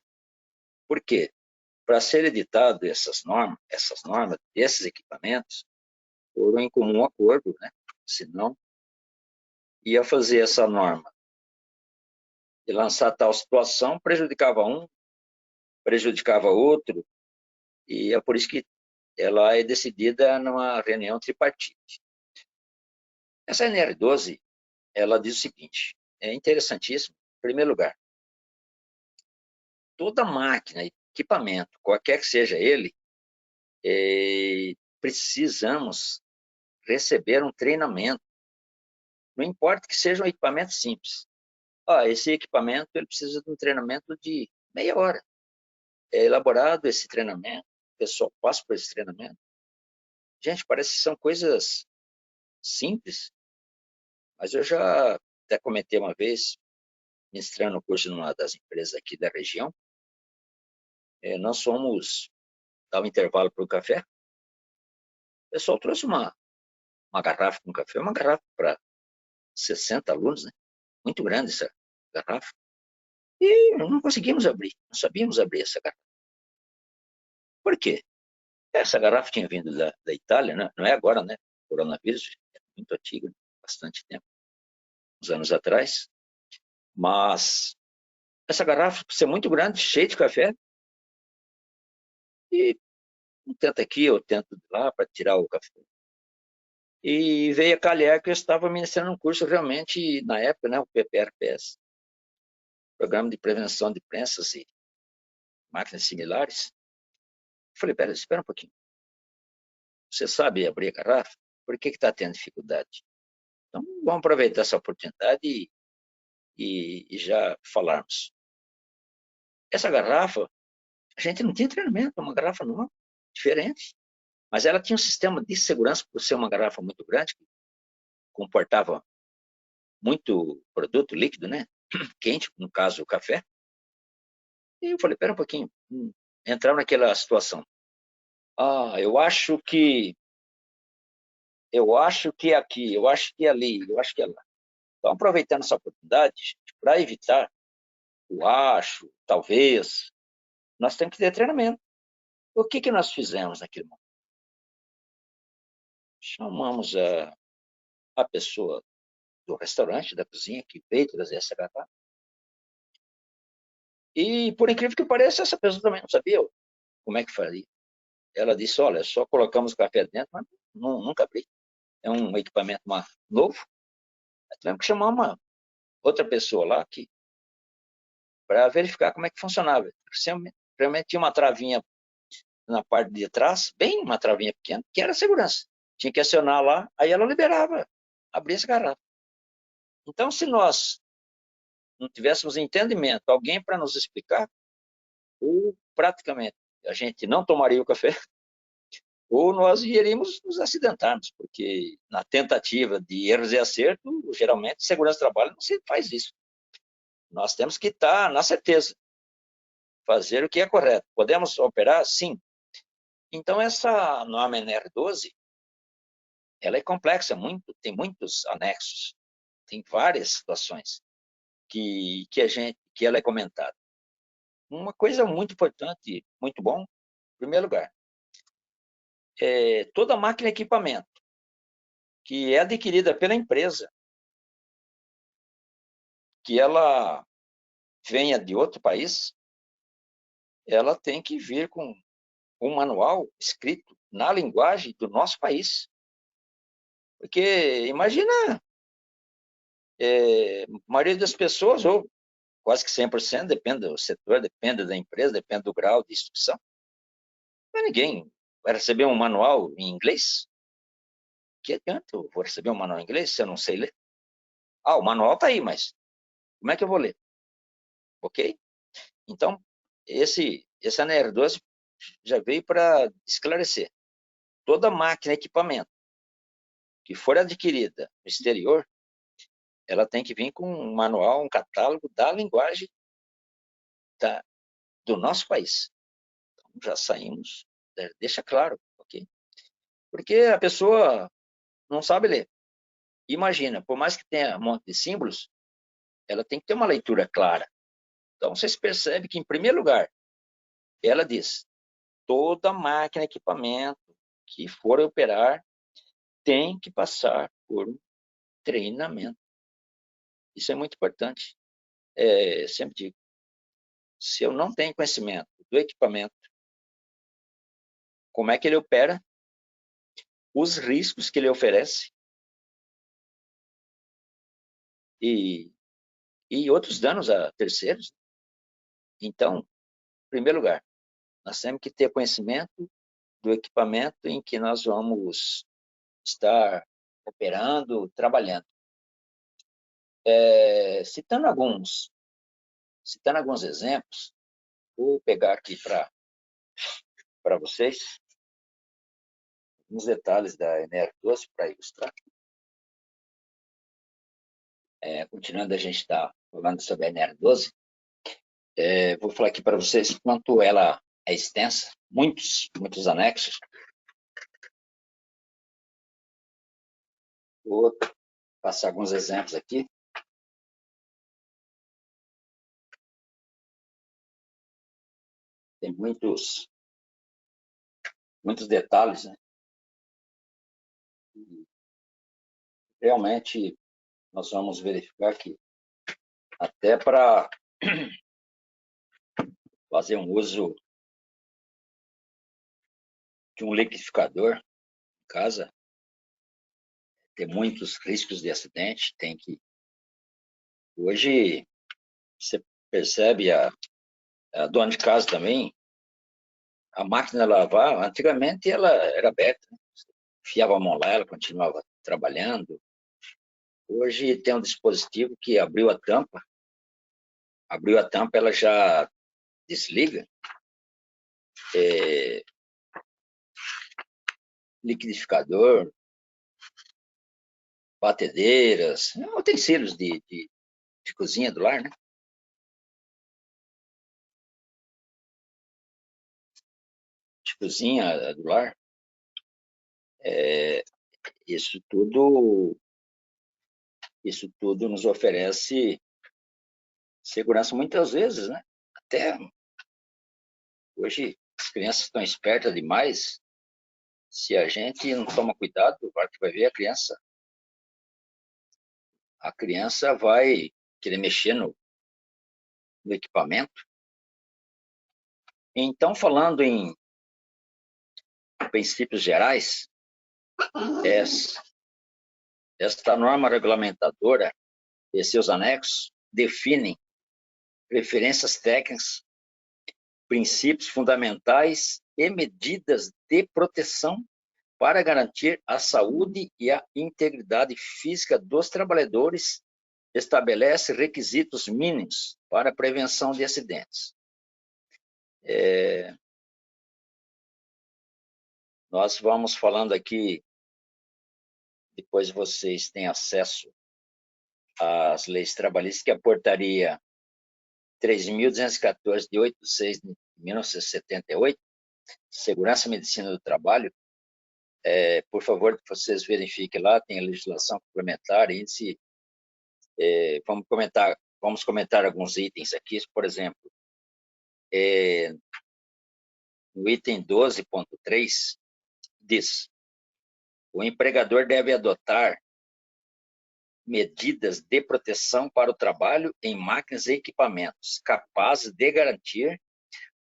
Por quê? Para ser editado essas normas desses equipamentos, foram em comum acordo, né? Senão, ia fazer essa norma e lançar tal situação, prejudicava um, prejudicava outro, e é por isso que ela é decidida numa reunião tripartite. Essa NR12, ela diz o seguinte, é interessantíssimo. Em primeiro lugar, toda máquina, equipamento, qualquer que seja ele, precisamos receber um treinamento. Não importa que seja um equipamento simples. Esse equipamento ele precisa de um treinamento de meia hora. É elaborado esse treinamento, o pessoal passa por esse treinamento. Gente, parece que são coisas simples, mas eu já até comentei uma vez, ministrando o curso numa das empresas aqui da região, nós fomos dar um intervalo para o café. O pessoal trouxe uma garrafa com café, uma garrafa para 60 alunos, né? Muito grande essa garrafa. E não conseguimos abrir, não sabíamos abrir essa garrafa. Por quê? Essa garrafa tinha vindo da Itália, né? Não é agora, né? Coronavírus, é muito antigo, bastante tempo, uns anos atrás. Mas essa garrafa, por ser muito grande, cheia de café, e um tenta aqui, eu tento lá para tirar o café. E veio a calhar que eu estava ministrando um curso realmente, na época, né, o PPRPS, Programa de Prevenção de Prensas e Máquinas Similares. Eu falei, espera um pouquinho. Você sabe abrir a garrafa? Por que está tendo dificuldade? Então, vamos aproveitar essa oportunidade e já falarmos. Essa garrafa, a gente não tinha treinamento, é uma garrafa nova, diferente. Mas ela tinha um sistema de segurança, por ser uma garrafa muito grande, comportava muito produto líquido, né? Quente, no caso, o café. E eu falei, pera um pouquinho. Entrar naquela situação. Eu acho que aqui, eu acho que ali, eu acho que é lá. Então, aproveitando essa oportunidade, para evitar o acho, talvez, nós temos que ter treinamento. O que nós fizemos naquele momento? Chamamos a pessoa do restaurante, da cozinha, que veio trazer essa garrafa. E, por incrível que pareça, essa pessoa também não sabia como é que faria. Ela disse, olha, só colocamos o café dentro, mas nunca abri. É um equipamento novo. Tivemos que chamar uma outra pessoa lá para verificar como é que funcionava. Realmente tinha uma travinha na parte de trás, bem uma travinha pequena, que era segurança. Tinha que acionar lá, aí ela liberava, abria essa garrafa. Então, se nós não tivéssemos entendimento, alguém para nos explicar, ou praticamente a gente não tomaria o café, ou nós iríamos nos acidentarmos, porque na tentativa de erros e acertos, geralmente, segurança do trabalho não se faz isso. Nós temos que estar na certeza, fazer o que é correto. Podemos operar? Sim. Então, essa norma NR12, ela é complexa, tem muitos anexos, tem várias situações que ela é comentada. Uma coisa muito importante, muito bom, em primeiro lugar, toda máquina e equipamento que é adquirida pela empresa, que ela venha de outro país, ela tem que vir com um manual escrito na linguagem do nosso país. Porque, imagina, a maioria das pessoas, ou quase que 100%, depende do setor, depende da empresa, depende do grau de instrução. Mas ninguém vai receber um manual em inglês? Que adianta eu vou receber um manual em inglês se eu não sei ler? O manual está aí, mas como é que eu vou ler? Ok? Então, esse ANR12 já veio para esclarecer. Toda máquina, equipamento que for adquirida no exterior, ela tem que vir com um manual, um catálogo da linguagem do nosso país. Então, já saímos, deixa claro, ok? Porque a pessoa não sabe ler. Imagina, por mais que tenha um monte de símbolos, ela tem que ter uma leitura clara. Então, vocês percebem que, em primeiro lugar, ela diz, toda máquina, equipamento que for operar tem que passar por um treinamento. Isso é muito importante. Sempre digo, se eu não tenho conhecimento do equipamento, como é que ele opera, os riscos que ele oferece e outros danos a terceiros. Então, em primeiro lugar, nós temos que ter conhecimento do equipamento em que nós vamos estar operando, trabalhando. Citando alguns exemplos, vou pegar aqui para vocês uns detalhes da NR12 para ilustrar. Continuando, a gente está falando sobre a NR12. Vou falar aqui para vocês quanto ela é extensa, muitos anexos. Vou passar alguns exemplos aqui. Tem muitos detalhes, né? E realmente, nós vamos verificar que até para fazer um uso de um liquidificador em casa, tem muitos riscos de acidente, Hoje, você percebe, a dona de casa também, a máquina de lavar, antigamente ela era aberta, né? Enfiava a mão lá, ela continuava trabalhando. Hoje tem um dispositivo que abriu a tampa, ela já desliga. Liquidificador, batedeiras, utensílios de cozinha do lar, né? De cozinha do lar. Isso tudo, isso tudo nos oferece segurança muitas vezes, né? Até hoje as crianças estão espertas demais. Se a gente não toma cuidado, a que vai ver a criança vai querer mexer no equipamento. Então, falando em princípios gerais, esta norma regulamentadora e seus anexos definem referências técnicas, princípios fundamentais e medidas de proteção para garantir a saúde e a integridade física dos trabalhadores, estabelece requisitos mínimos para a prevenção de acidentes. Nós vamos falando aqui, depois vocês têm acesso às leis trabalhistas, que a portaria 3.214, de 8 de 6 de 1978, Segurança e Medicina do Trabalho. Por favor, vocês verifiquem lá, tem a legislação complementar, índice. Vamos comentar alguns itens aqui, por exemplo, no item 12.3, diz: o empregador deve adotar medidas de proteção para o trabalho em máquinas e equipamentos capazes de garantir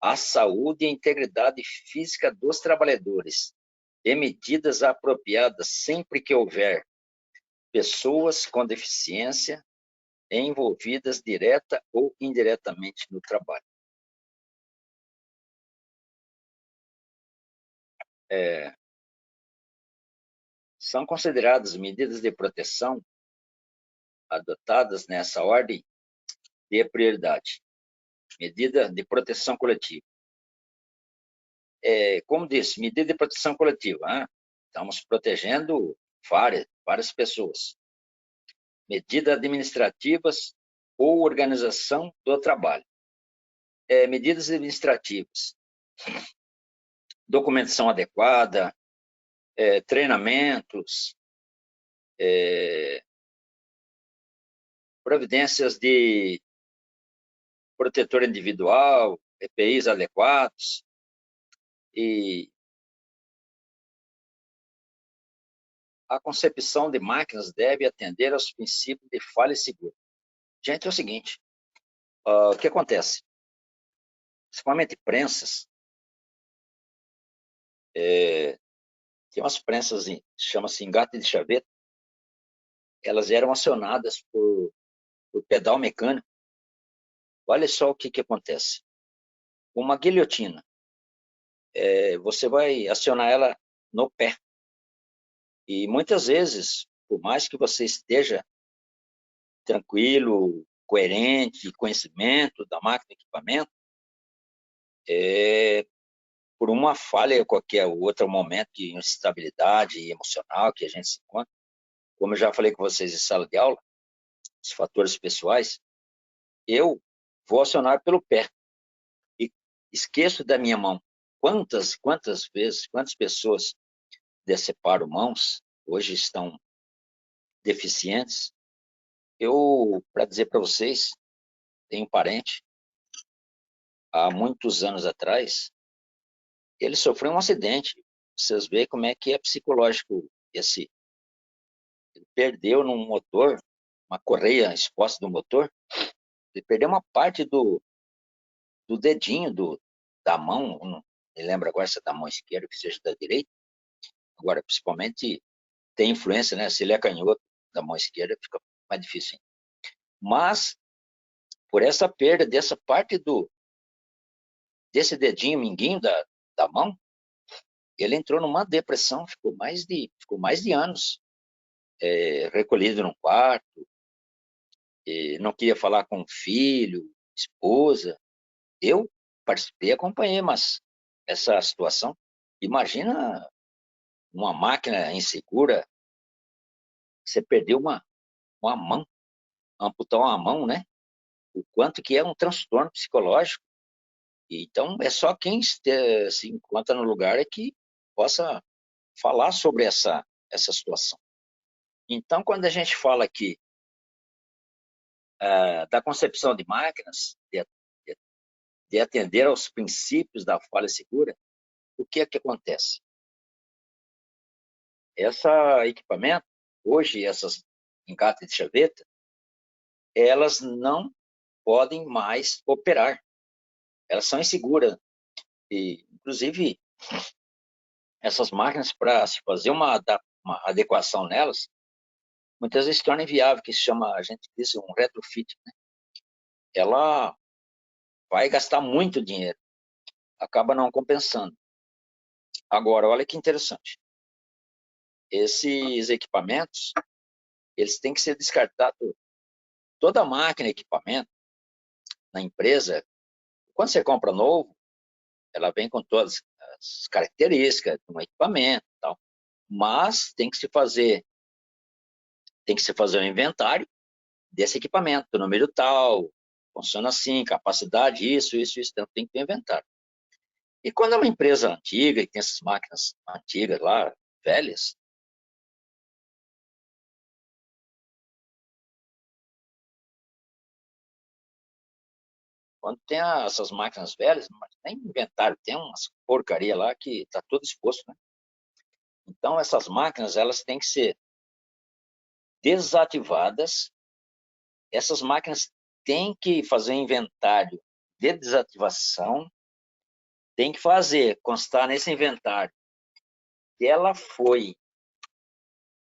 a saúde e a integridade física dos trabalhadores e medidas apropriadas sempre que houver pessoas com deficiência envolvidas direta ou indiretamente no trabalho. São consideradas medidas de proteção adotadas nessa ordem de prioridade. Medida de proteção coletiva. Como disse, medida de proteção coletiva. Estamos protegendo várias pessoas. Medidas administrativas ou organização do trabalho. Medidas administrativas. Documentação adequada, treinamentos, providências de protetor individual, EPIs adequados, e a concepção de máquinas deve atender aos princípios de falha segura. Gente, é o seguinte, o que acontece? Principalmente prensas, tem umas prensas, chama-se engate de chaveta, elas eram acionadas por pedal mecânico. Olha só o que acontece. Uma guilhotina, você vai acionar ela no pé. E muitas vezes, por mais que você esteja tranquilo, coerente, conhecimento da máquina e equipamento, por uma falha, qualquer outro momento de instabilidade emocional que a gente se encontra, como eu já falei com vocês em sala de aula, os fatores pessoais, eu vou acionar pelo pé e esqueço da minha mão. Quantas vezes, quantas pessoas deceparam mãos, hoje estão deficientes? Eu, para dizer para vocês, tenho um parente, há muitos anos atrás, ele sofreu um acidente. Vocês veem como é que é psicológico esse. Ele perdeu num motor, uma correia exposta do motor, ele perdeu uma parte do dedinho da mão, não me lembro agora se é da mão esquerda ou que seja da direita. Agora, principalmente, tem influência, né? Se ele é canhoto da mão esquerda, fica mais difícil. Mas, por essa perda dessa parte desse dedinho minguinho da mão, ele entrou numa depressão, ficou mais de anos recolhido num quarto, não queria falar com o filho, esposa. Eu participei, acompanhei, mas essa situação, imagina uma máquina insegura você perdeu uma mão, amputar uma mão, né? O quanto que é um transtorno psicológico. Então, é só quem se encontra no lugar é que possa falar sobre essa situação. Então, quando a gente fala aqui da concepção de máquinas, de atender aos princípios da falha segura, o que é que acontece? Esse equipamento, hoje, essas engates de chaveta, elas não podem mais operar. Elas são inseguras. E, inclusive, essas máquinas, para se fazer uma adequação nelas, muitas vezes se torna inviável, que se chama, a gente diz, um retrofit, né? Ela vai gastar muito dinheiro, acaba não compensando. Agora, olha que interessante. Esses equipamentos, eles têm que ser descartados. Toda máquina, equipamento, na empresa, quando você compra novo, ela vem com todas as características de um equipamento e tal. Mas tem que se fazer um inventário desse equipamento, do número tal, funciona assim, capacidade, isso, então tem que ter inventário. E quando é uma empresa antiga, e tem essas máquinas antigas lá, velhas, quando tem essas máquinas velhas, não tem inventário, tem umas porcaria lá que está tudo exposto, né? Então, essas máquinas, elas têm que ser desativadas. Essas máquinas têm que fazer inventário de desativação, tem que constar nesse inventário que ela foi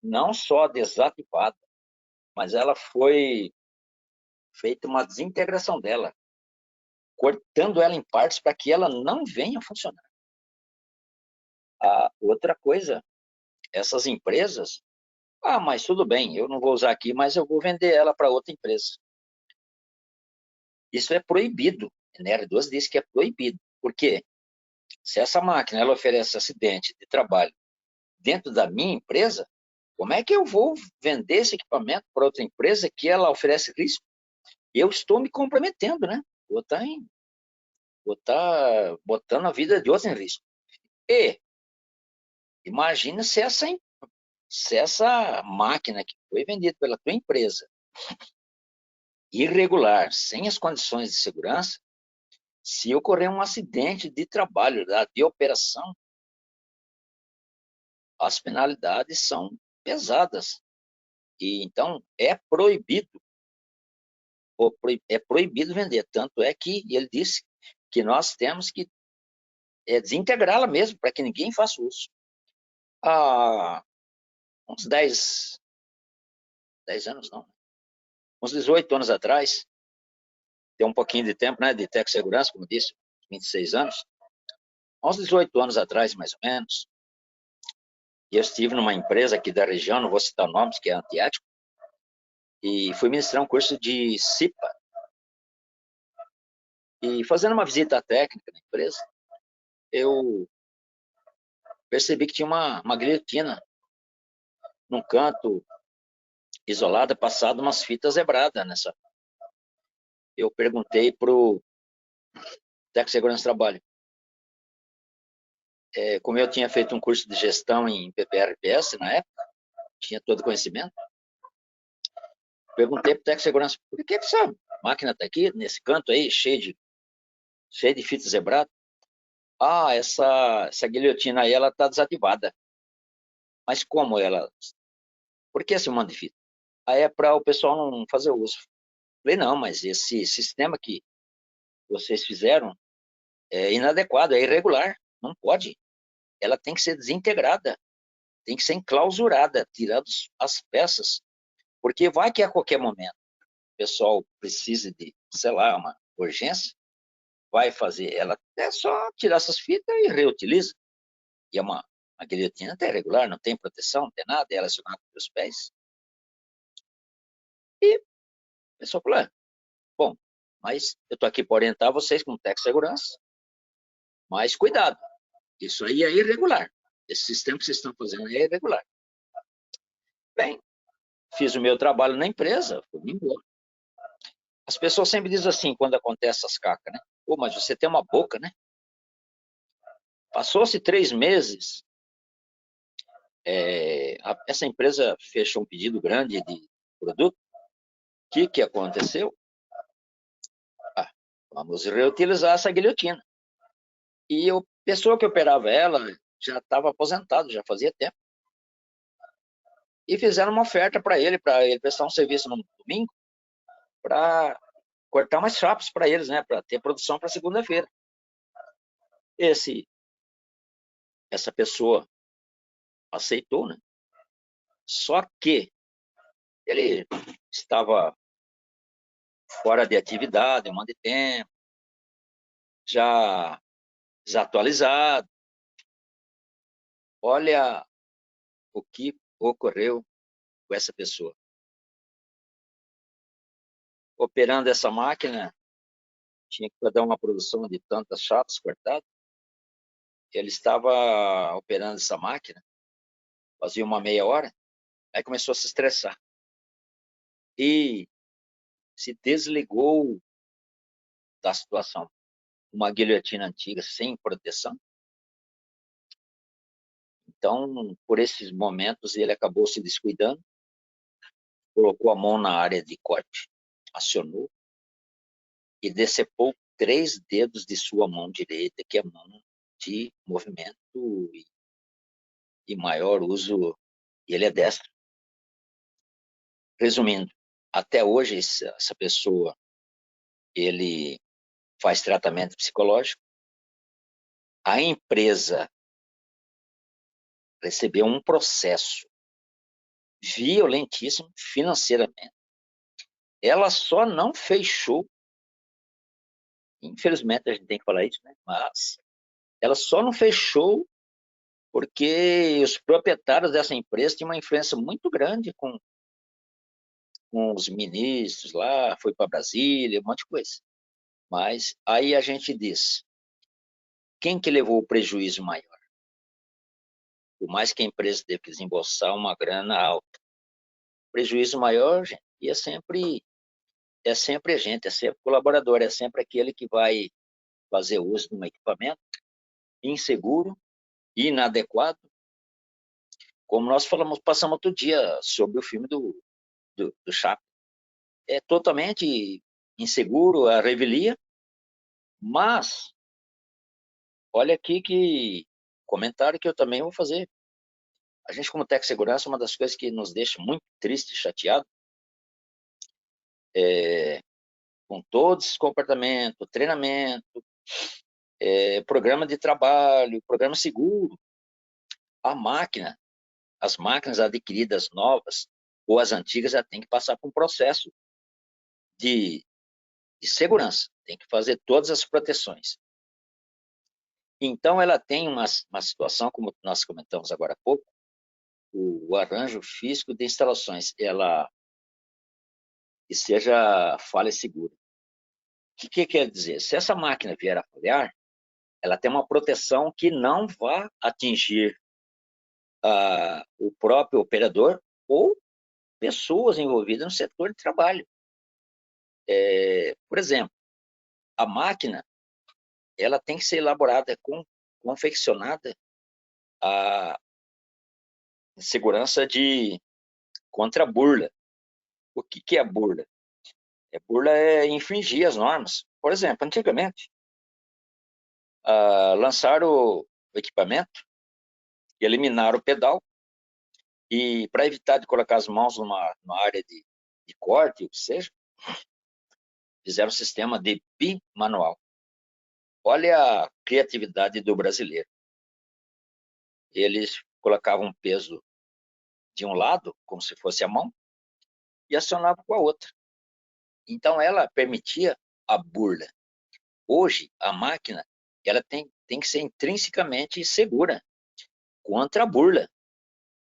não só desativada, mas ela foi feita uma desintegração dela, cortando ela em partes para que ela não venha a funcionar. A outra coisa, essas empresas, mas tudo bem, eu não vou usar aqui, mas eu vou vender ela para outra empresa. Isso é proibido. A NR12 diz que é proibido. Por quê? Se essa máquina ela oferece acidente de trabalho dentro da minha empresa, como é que eu vou vender esse equipamento para outra empresa que ela oferece risco? Eu estou me comprometendo, né? Vou estar botando a vida de outros em risco. E imagina se essa máquina que foi vendida pela tua empresa irregular, sem as condições de segurança, se ocorrer um acidente de trabalho, de operação, as penalidades são pesadas. E então é proibido vender. Tanto é que ele disse que nós temos que desintegrá-la mesmo, para que ninguém faça uso. Há uns 10 anos, não, uns 18 anos atrás, tem um pouquinho de tempo, né, de tecnossegurança, como disse, 26 anos, há uns 18 anos atrás, mais ou menos, eu estive numa empresa aqui da região, não vou citar nomes, que é antiético, e fui ministrar um curso de CIPA. E fazendo uma visita técnica na empresa, eu percebi que tinha uma guilhotina num canto isolada, passado umas fitas zebradas nessa. Eu perguntei para o técnico de segurança do trabalho, como eu tinha feito um curso de gestão em PPR-PS na época, tinha todo conhecimento, perguntei para o técnico de segurança, por que essa máquina está aqui, nesse canto aí, cheio de fitas zebradas? Essa guilhotina aí, ela está desativada. Mas como ela? Por que esse monte de fita? Aí é para o pessoal não fazer uso. Falei, não, mas esse sistema que vocês fizeram é inadequado, é irregular, não pode. Ela tem que ser desintegrada, tem que ser enclausurada, tiradas as peças, porque vai que a qualquer momento o pessoal precise de, sei lá, uma urgência, vai fazer, ela é só tirar essas fitas e reutiliza. E é uma guilhotina até irregular, não tem proteção, não tem nada, é relacionado com os pés. E o pessoal falou, bom, mas eu estou aqui para orientar vocês com técnico de segurança, mas cuidado, isso aí é irregular. Esse sistema que vocês estão fazendo é irregular. Bem, fiz o meu trabalho na empresa, fui embora. As pessoas sempre dizem assim, quando acontece essas cacas, né? Pô, mas você tem uma boca, né? Passou-se 3 meses, essa empresa fechou um pedido grande de produto. O que aconteceu? Vamos reutilizar essa guilhotina. E a pessoa que operava ela já estava aposentado, já fazia tempo. E fizeram uma oferta para ele prestar um serviço no domingo, para cortar mais chapas para eles, né? Para ter produção para segunda-feira. Essa pessoa aceitou, né? Só que ele estava fora de atividade um monte de tempo, já desatualizado. Olha o que ocorreu com essa pessoa. Operando essa máquina, tinha que dar uma produção de tantas chapas cortadas. Ele estava operando essa máquina, fazia uma meia hora, aí começou a se estressar. E se desligou da situação. Uma guilhotina antiga, sem proteção. Então, por esses momentos, ele acabou se descuidando, colocou a mão na área de corte, acionou e decepou 3 dedos de sua mão direita, que é a mão de movimento e maior uso, e ele é destro. Resumindo, até hoje essa pessoa, ele faz tratamento psicológico. A empresa recebeu um processo violentíssimo financeiramente. Ela só não fechou, infelizmente a gente tem que falar isso, né? Mas ela só não fechou porque os proprietários dessa empresa tinham uma influência muito grande com os ministros lá, foi para Brasília, um monte de coisa. Mas aí a gente diz, quem que levou o prejuízo maior? Por mais que a empresa teve que desembolsar uma grana alta. O prejuízo maior, gente, e é sempre a gente, é sempre o colaborador, é sempre aquele que vai fazer uso de um equipamento inseguro, inadequado, como nós passamos outro dia sobre o filme do Chaplin. É totalmente inseguro a revelia, mas olha aqui que comentário que eu também vou fazer. A gente, como técnico de segurança, uma das coisas que nos deixa muito triste, chateado, com todos esse comportamento, treinamento, programa de trabalho, programa seguro, a máquina, as máquinas adquiridas novas ou as antigas já tem que passar por um processo de segurança, tem que fazer todas as proteções. Então, ela tem uma situação, como nós comentamos agora há pouco, o arranjo físico de instalações, ela que seja falha e segura. O que quer dizer? Se essa máquina vier a falhar, ela tem uma proteção que não vai atingir o próprio operador ou pessoas envolvidas no setor de trabalho. Por exemplo, a máquina ela tem que ser elaborada, confeccionada a segurança contra burla. O que é burla? Burla é infringir as normas. Por exemplo, antigamente, lançaram o equipamento, eliminaram o pedal, e para evitar de colocar as mãos numa área de corte, o que seja, fizeram um sistema de bimanual. Olha a criatividade do brasileiro. Eles colocavam um peso de um lado, como se fosse a mão, e acionavam com a outra. Então, ela permitia a burla. Hoje, a máquina ela tem que ser intrinsecamente segura contra a burla.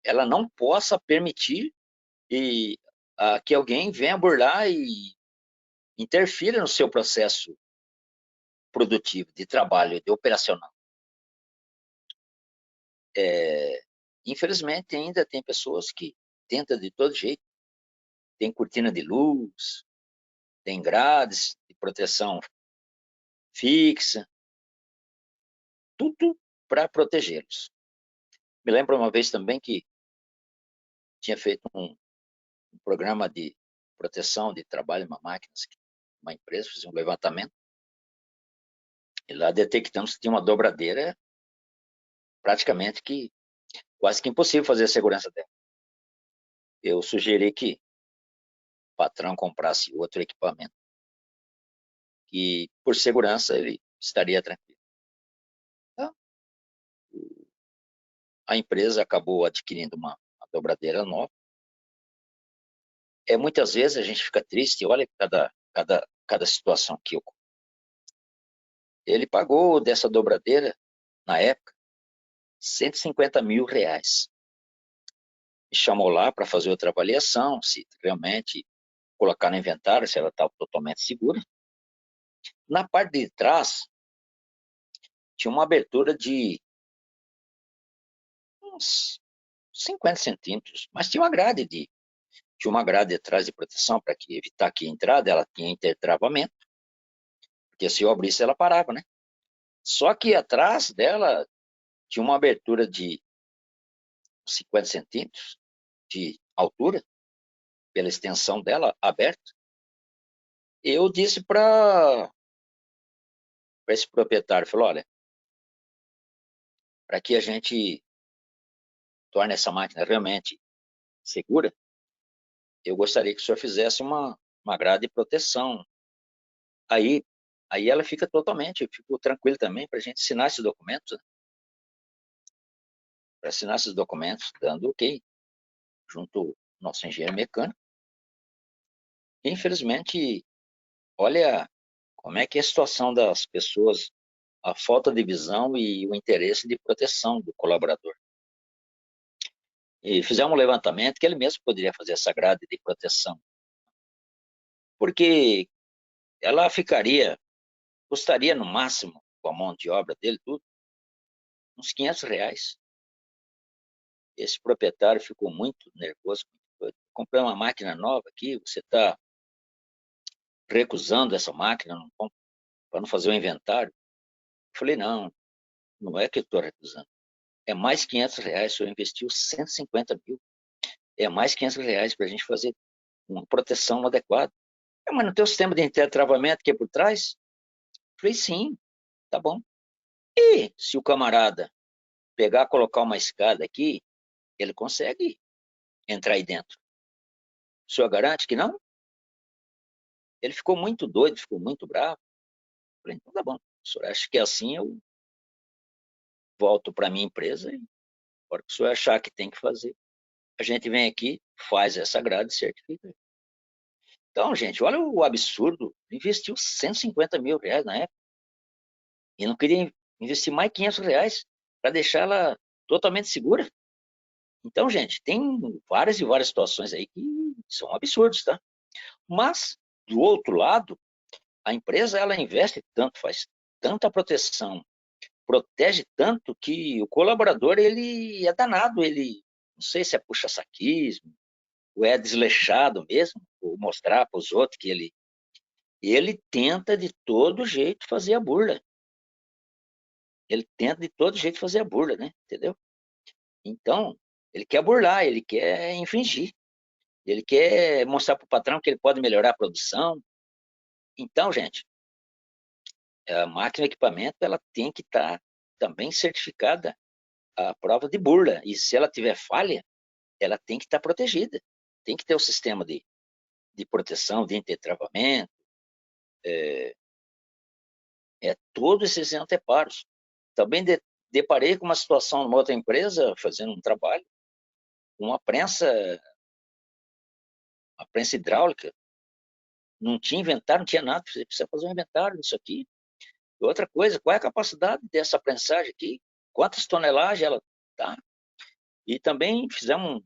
Ela não possa permitir que alguém venha burlar e interfira no seu processo produtivo, de trabalho, de operacional. Infelizmente, ainda tem pessoas que tentam de todo jeito tem cortina de luz, tem grades de proteção fixa, tudo para protegê-los. Me lembro uma vez também que tinha feito um programa de proteção de trabalho em uma máquina, uma empresa, fazia um levantamento, e lá detectamos que tinha uma dobradeira praticamente que quase que impossível fazer a segurança dela. Eu sugeri que o patrão comprasse outro equipamento, que por segurança ele estaria tranquilo. Então, a empresa acabou adquirindo uma dobradeira nova. Muitas vezes a gente fica triste, olha cada situação que ocorre. Ele pagou dessa dobradeira, na época, R$150 mil. Me chamou lá para fazer outra avaliação, se realmente colocar no inventário, se ela estava totalmente segura. Na parte de trás, tinha uma abertura de uns 50 centímetros, mas tinha uma grade atrás de proteção para evitar que a entrada, ela tinha intertravamento, porque se eu abrisse ela parava, né? Só que atrás dela tinha uma abertura de 50 centímetros de altura, pela extensão dela aberta. Eu disse para esse proprietário, falou, olha, para que a gente torne essa máquina realmente segura, eu gostaria que o senhor fizesse uma grade de proteção. Aí ela fica totalmente, ficou tranquilo também para a gente assinar esses documentos, né? Para assinar esses documentos, dando ok, junto ao nosso engenheiro mecânico. Infelizmente, olha como é que é a situação das pessoas, a falta de visão e o interesse de proteção do colaborador. E fizemos um levantamento que ele mesmo poderia fazer essa grade de proteção, porque ela custaria no máximo, com a mão de obra dele, tudo, uns R$500. Esse proprietário ficou muito nervoso. Comprei uma máquina nova aqui, você está recusando essa máquina para não fazer o inventário? Eu falei, não é que eu estou recusando. É mais R$500, o senhor investiu R$150 mil. É mais R$500 para a gente fazer uma proteção adequada. Mas não tem o sistema de intertravamento que é por trás? Eu falei, sim, tá bom. E se o camarada pegar, colocar uma escada aqui, ele consegue entrar aí dentro. O senhor garante que não? Ele ficou muito doido, ficou muito bravo. Eu falei, então tá bom. O senhor acha que é assim, eu volto para a minha empresa e, na hora que o senhor achar que tem que fazer, a gente vem aqui, faz essa grade e certifica. Então, gente, olha o absurdo. Investiu R$150 mil na época e não queria investir mais R$500 para deixar ela totalmente segura. Então, gente, tem várias e várias situações aí que são absurdos, tá? Mas, do outro lado, a empresa, ela investe tanto, faz tanta proteção, protege tanto que o colaborador, ele é danado, ele, não sei se é puxa-saquismo, ou é desleixado mesmo, ou mostrar para os outros que ele tenta de todo jeito fazer a burla. Ele tenta de todo jeito fazer a burla, né? Entendeu? Então, ele quer burlar, ele quer infringir. Ele quer mostrar para o patrão que ele pode melhorar a produção. Então, gente, a máquina, o equipamento, ela tem que estar também certificada à prova de burla. E se ela tiver falha, ela tem que estar protegida. Tem que ter o sistema de proteção, de intertravamento, todos esses anteparos. Também deparei com uma situação numa outra empresa, fazendo um trabalho, uma prensa hidráulica, não tinha inventário, não tinha nada, você precisa fazer um inventário disso aqui. E outra coisa, qual é a capacidade dessa prensagem aqui? Quantas tonelagens ela tá? E também fizemos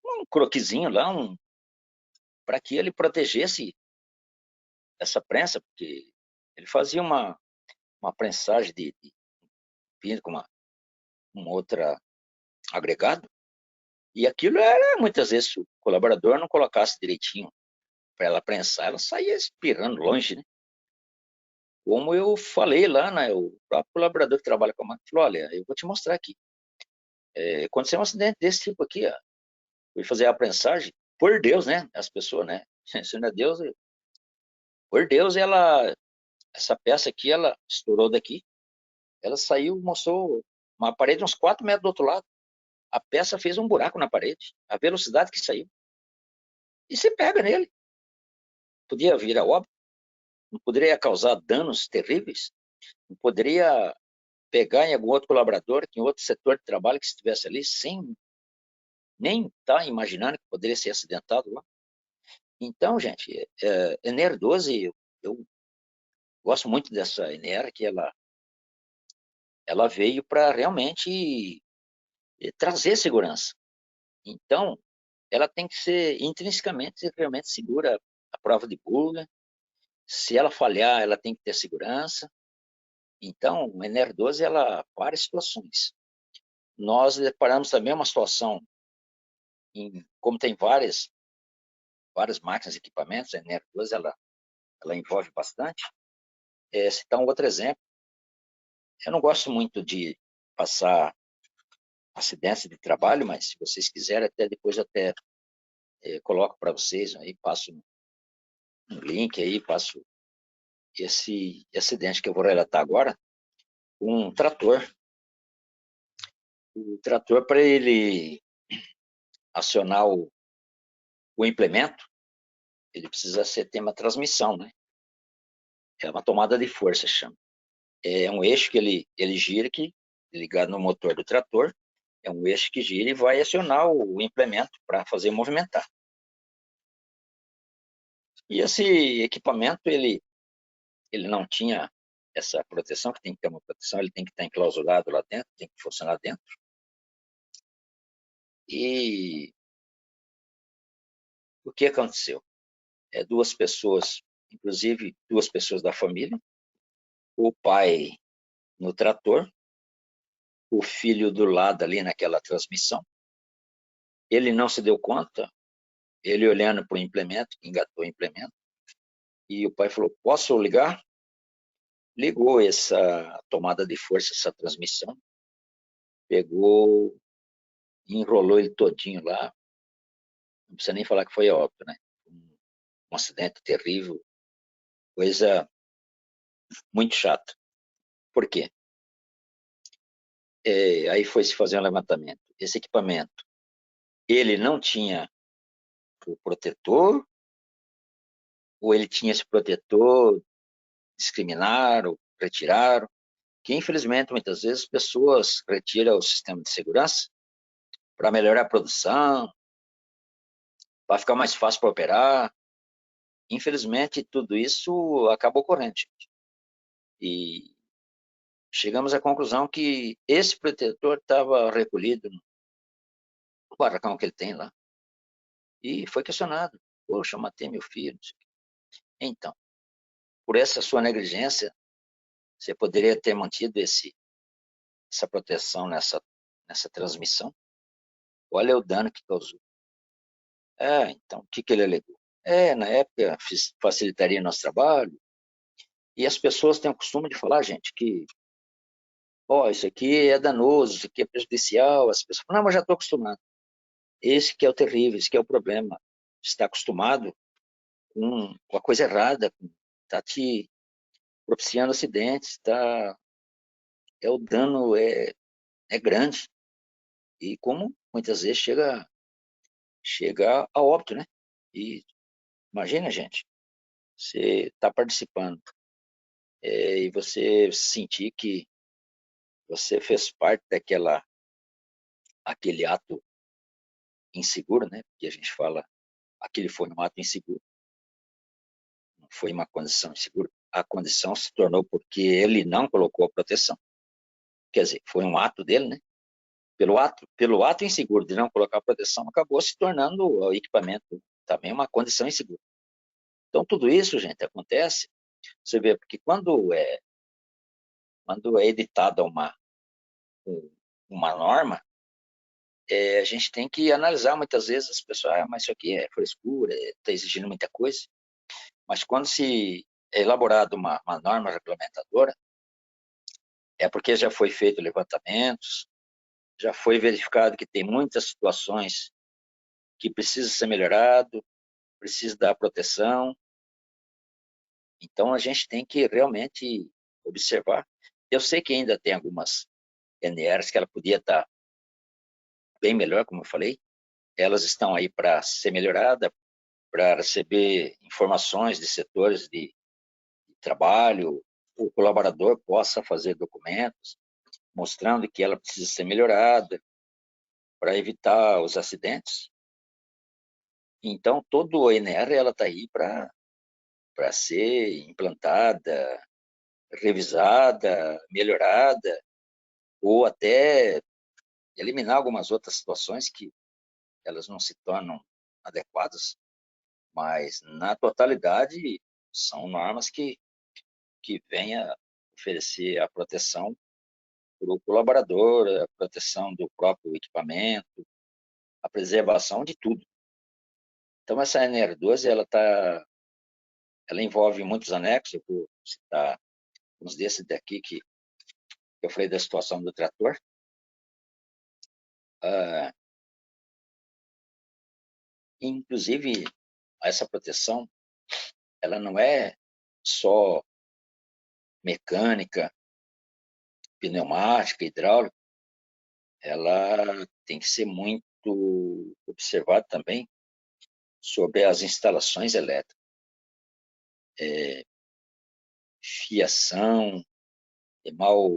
um croquisinho lá, para que ele protegesse essa prensa, porque ele fazia uma prensagem de vidro com uma outra agregado, e aquilo era muitas vezes colaborador não colocasse direitinho para ela prensar, ela saía espirrando longe, né? Como eu falei lá, né, o próprio colaborador que trabalha com a máquina falou, olha, eu vou te mostrar aqui. Aconteceu um acidente desse tipo aqui, ó. Fui fazer a prensagem, por Deus, né? As pessoas, né? Se não é Deus, por Deus, essa peça aqui, ela estourou daqui, ela saiu, mostrou uma parede uns 4 metros do outro lado. A peça fez um buraco na parede, a velocidade que saiu. E você pega nele. Podia vir a óbito, não poderia causar danos terríveis, não poderia pegar em algum outro colaborador, que em outro setor de trabalho que estivesse ali, sem nem estar imaginando que poderia ser acidentado lá. Então, gente, ENER 12, eu gosto muito dessa ENER, que ela veio para realmente trazer segurança. Então, ela tem que ser intrinsecamente realmente segura a prova de pulga. Se ela falhar, ela tem que ter segurança. Então, o ENER 12, ela para situações. Nós deparamos também uma situação, como tem várias máquinas e equipamentos, a ENER 12 ela envolve bastante. Citar um outro exemplo, eu não gosto muito de passar acidentes de trabalho, mas se vocês quiserem, até depois até coloco para vocês, aí passo um link aí, passo esse acidente que eu vou relatar agora, um trator. O trator, para ele acionar o implemento, ele precisa ter uma transmissão, né? É uma tomada de força, chama. É um eixo que ele gira, que ligado no motor do trator, é um eixo que gira e vai acionar o implemento para fazer movimentar. E esse equipamento, ele não tinha essa proteção, que tem que ter uma proteção, ele tem que estar enclausurado lá dentro, tem que funcionar dentro. E o que aconteceu? Duas pessoas, inclusive duas pessoas da família, o pai no trator, o filho do lado ali naquela transmissão. Ele não se deu conta, ele olhando para o implemento, engatou o implemento, e o pai falou, posso ligar? Ligou essa tomada de força, essa transmissão, pegou, enrolou ele todinho lá, não precisa nem falar que foi óbvio, né? Um acidente terrível, coisa muito chata. Por quê? Aí foi se fazer um levantamento. Esse equipamento, ele não tinha o protetor, ou ele tinha esse protetor, discriminaram, retiraram, que infelizmente muitas vezes pessoas retiram o sistema de segurança para melhorar a produção, para ficar mais fácil para operar. Infelizmente tudo isso acaba ocorrendo, gente. E chegamos à conclusão que esse protetor estava recolhido no barracão que ele tem lá. E foi questionado. Poxa, eu matei meu filho. Então, por essa sua negligência, você poderia ter mantido essa proteção nessa transmissão. Olha o dano que causou. Então, o que ele alegou? Na época facilitaria nosso trabalho. E as pessoas têm o costume de falar, gente, que isso aqui é danoso, isso aqui é prejudicial. As pessoas falam, não, mas já estou acostumado. Esse que é o terrível, esse que é o problema. Você está acostumado com a coisa errada, está te propiciando acidentes, o dano é grande. E como muitas vezes chega a óbito, né? E imagina, gente, você está participando e você sentir que você fez parte aquele ato inseguro, né? Porque a gente fala, aquele foi um ato inseguro, não foi uma condição insegura. A condição se tornou porque ele não colocou a proteção. Quer dizer, foi um ato dele, né? Pelo ato inseguro de não colocar a proteção, acabou se tornando o equipamento também uma condição insegura. Então, tudo isso, gente, acontece, você vê, porque quando é editada uma norma, a gente tem que analisar muitas vezes as pessoas, mas isso aqui é frescura, está exigindo muita coisa. Mas quando se é elaborada uma norma regulamentadora, é porque já foi feito levantamentos, já foi verificado que tem muitas situações que precisa ser melhorado, precisa dar proteção. Então, a gente tem que realmente observar. Eu sei que ainda tem algumas NRs que ela podia estar bem melhor, como eu falei. Elas estão aí para ser melhorada, para receber informações de setores de trabalho, o colaborador possa fazer documentos mostrando que ela precisa ser melhorada para evitar os acidentes. Então, todo o ONR ela está aí para ser implantada, revisada, melhorada, ou até eliminar algumas outras situações que elas não se tornam adequadas, mas na totalidade são normas que vêm a oferecer a proteção para o colaborador, a proteção do próprio equipamento, a preservação de tudo. Então essa NR12 ela envolve muitos anexos. Eu vou citar uns desses daqui que eu falei da situação do trator. Inclusive essa proteção ela não é só mecânica, pneumática, hidráulica, ela tem que ser muito observada também sobre as instalações elétricas. Fiação mal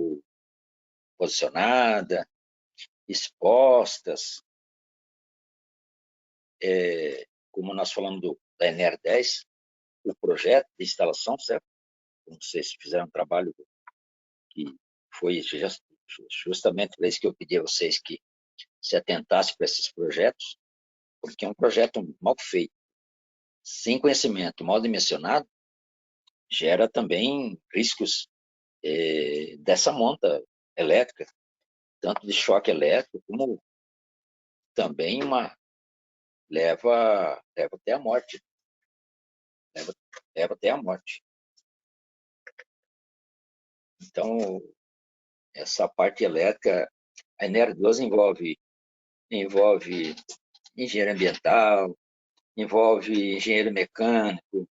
posicionada, expostas, como nós falamos da NR10, o projeto de instalação, certo? Como vocês fizeram um trabalho que foi justamente para isso que eu pedi a vocês que se atentassem para esses projetos, porque é um projeto mal feito, sem conhecimento, mal dimensionado, gera também riscos dessa monta elétrica, tanto de choque elétrico, como também leva até a morte. Leva até a morte. Então, essa parte elétrica, a NR12 envolve engenheiro ambiental, envolve engenheiro mecânico,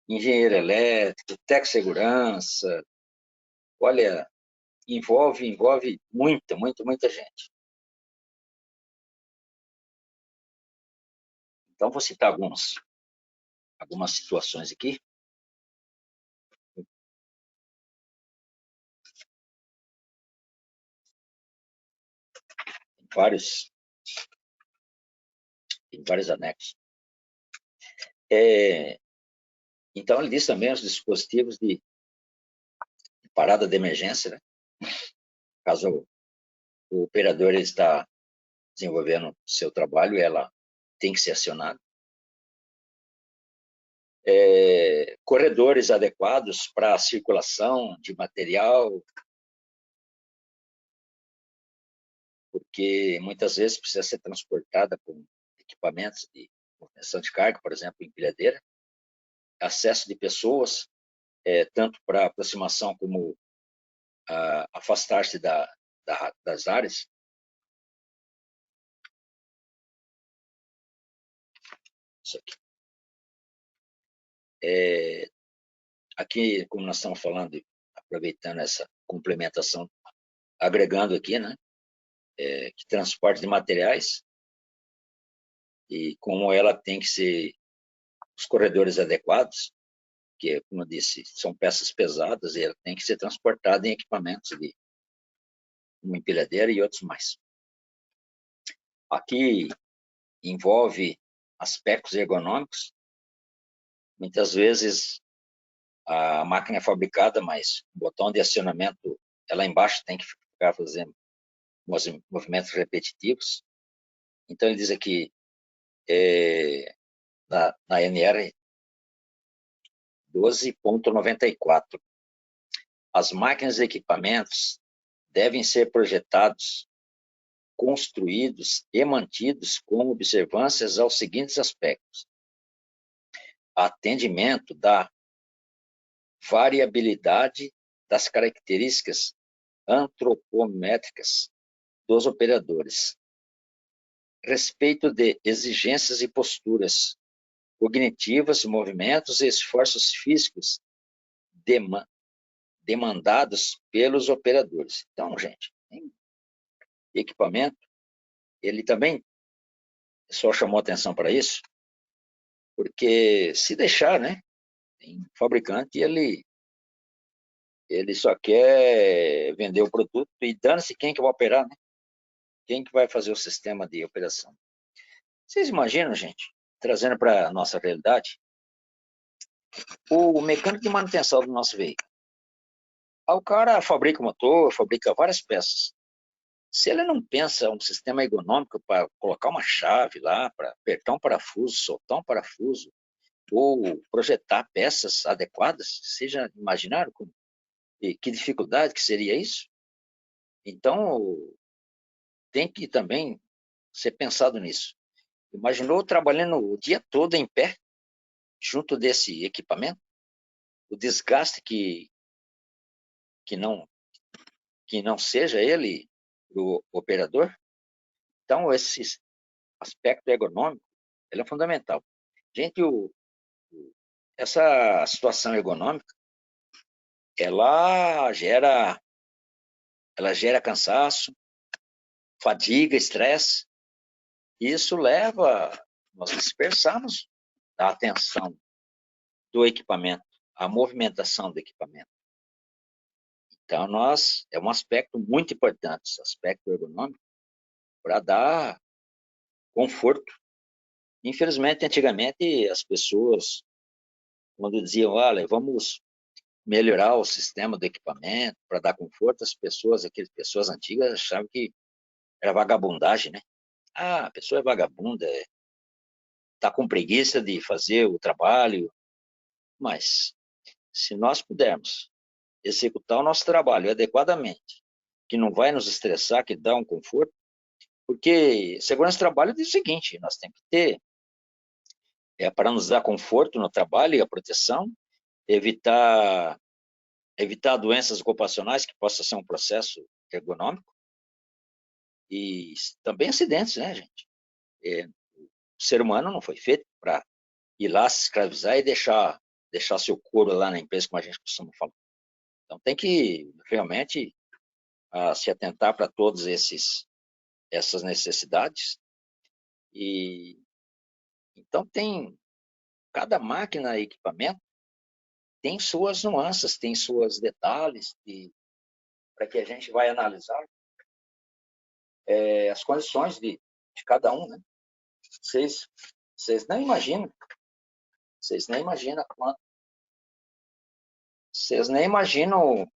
engenheiro elétrico, tec-segurança. Olha, envolve muita gente. Então, vou citar algumas situações aqui. Tem vários anexos. Então, ele diz também os dispositivos de parada de emergência, né? Caso o operador está desenvolvendo seu trabalho, ela tem que ser acionada. Corredores adequados para a circulação de material, porque muitas vezes precisa ser transportada com equipamentos de manutenção de carga, por exemplo, empilhadeira, acesso de pessoas, tanto para aproximação como afastar-se das áreas. Isso aqui. Aqui, como nós estamos falando, aproveitando essa complementação, agregando aqui, né, que transporte de materiais, e como ela tem que ser os corredores adequados, que, como eu disse, são peças pesadas e ela tem que ser transportada em equipamentos de uma empilhadeira e outros mais. Aqui envolve aspectos ergonômicos. Muitas vezes a máquina é fabricada, mas o botão de acionamento, ela embaixo tem que ficar fazendo movimentos repetitivos. Então, ele diz aqui, na NR 12.94, as máquinas e equipamentos devem ser projetados construídos e mantidos com observâncias aos seguintes aspectos: atendimento da variabilidade das características antropométricas dos operadores, respeito de exigências e posturas cognitivas, movimentos e esforços físicos demandados pelos operadores. Então, gente, equipamento, ele também só chamou atenção para isso, porque se deixar, né, tem fabricante, ele só quer vender o produto e dane-se quem que vai operar, né? Quem que vai fazer o sistema de operação. Vocês imaginam, gente, trazendo para a nossa realidade, o mecânico de manutenção do nosso veículo. O cara fabrica o motor, fabrica várias peças. Se ele não pensa um sistema ergonômico para colocar uma chave lá, para apertar um parafuso, soltar um parafuso, ou projetar peças adequadas, vocês já imaginaram que dificuldade que seria isso? Então, tem que também ser pensado nisso. Imaginou trabalhando o dia todo em pé, junto desse equipamento? O desgaste que não, que não seja ele o operador? Então, esse aspecto ergonômico ele é fundamental. Gente, essa situação ergonômica, ela gera cansaço, fadiga, estresse. Isso leva a nós dispersarmos a atenção do equipamento, a movimentação do equipamento. Então, é um aspecto muito importante, esse aspecto ergonômico, para dar conforto. Infelizmente, antigamente, as pessoas, quando diziam, olha, vamos melhorar o sistema do equipamento para dar conforto, aquelas pessoas antigas achavam que era vagabundagem, né? Ah, a pessoa é vagabunda, está com preguiça de fazer o trabalho, mas se nós pudermos executar o nosso trabalho adequadamente, que não vai nos estressar, que dá um conforto, porque segurança do trabalho diz o seguinte, nós temos que ter, para nos dar conforto no trabalho e a proteção, evitar doenças ocupacionais, que possa ser um processo ergonômico, e também acidentes, né, gente? O ser humano não foi feito para ir lá se escravizar e deixar seu couro lá na empresa, como a gente costuma falar. Então tem que realmente se atentar para todas essas necessidades. E então cada máquina e equipamento tem suas nuances, tem suas detalhes para que a gente vai analisar as condições de cada um, né? Vocês nem imaginam, vocês nem imaginam vocês nem imaginam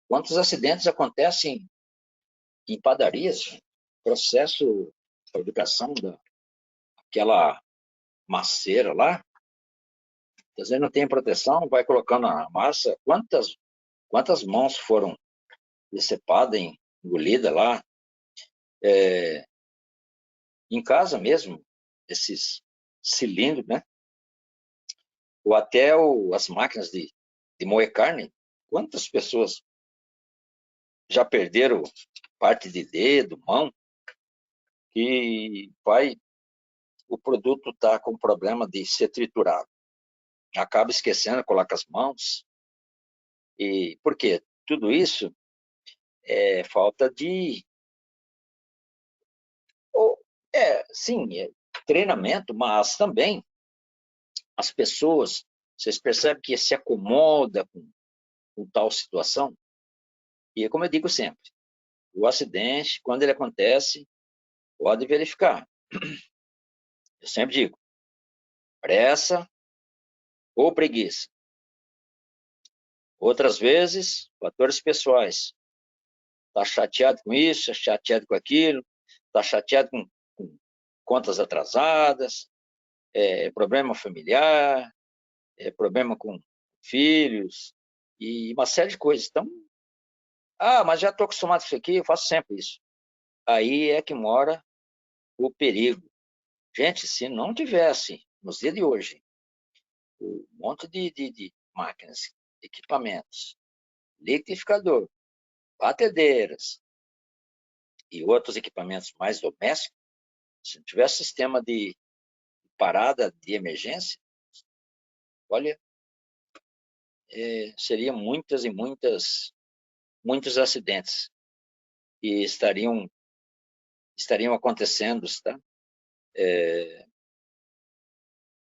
quantos acidentes acontecem em padarias, processo de fabricação daquela maceira lá, quer dizer, não tem proteção, vai colocando a massa, quantas mãos foram decepadas, engolidas lá, em casa mesmo, esses cilindros, né? Ou até as máquinas de moer carne, quantas pessoas já perderam parte de dedo, mão, que o produto está com problema de ser triturado. Acaba esquecendo, coloca as mãos. E por quê? Tudo isso é falta de... sim, treinamento, mas também as pessoas, vocês percebem que se acomoda com tal situação? E como eu digo sempre, o acidente, quando ele acontece, pode verificar. Eu sempre digo, pressa ou preguiça. Outras vezes, fatores pessoais. Está chateado com isso, chateado com aquilo, está chateado com contas atrasadas, problema familiar, problema com filhos e uma série de coisas. Então, mas já estou acostumado com isso aqui, eu faço sempre isso. aí é que mora o perigo. Gente, se não tivesse, nos dias de hoje, um monte de máquinas, equipamentos, liquidificador, batedeiras e outros equipamentos mais domésticos, se não tivesse sistema de parada de emergência, olha, seriam muitas e muitos acidentes que estariam acontecendo, tá?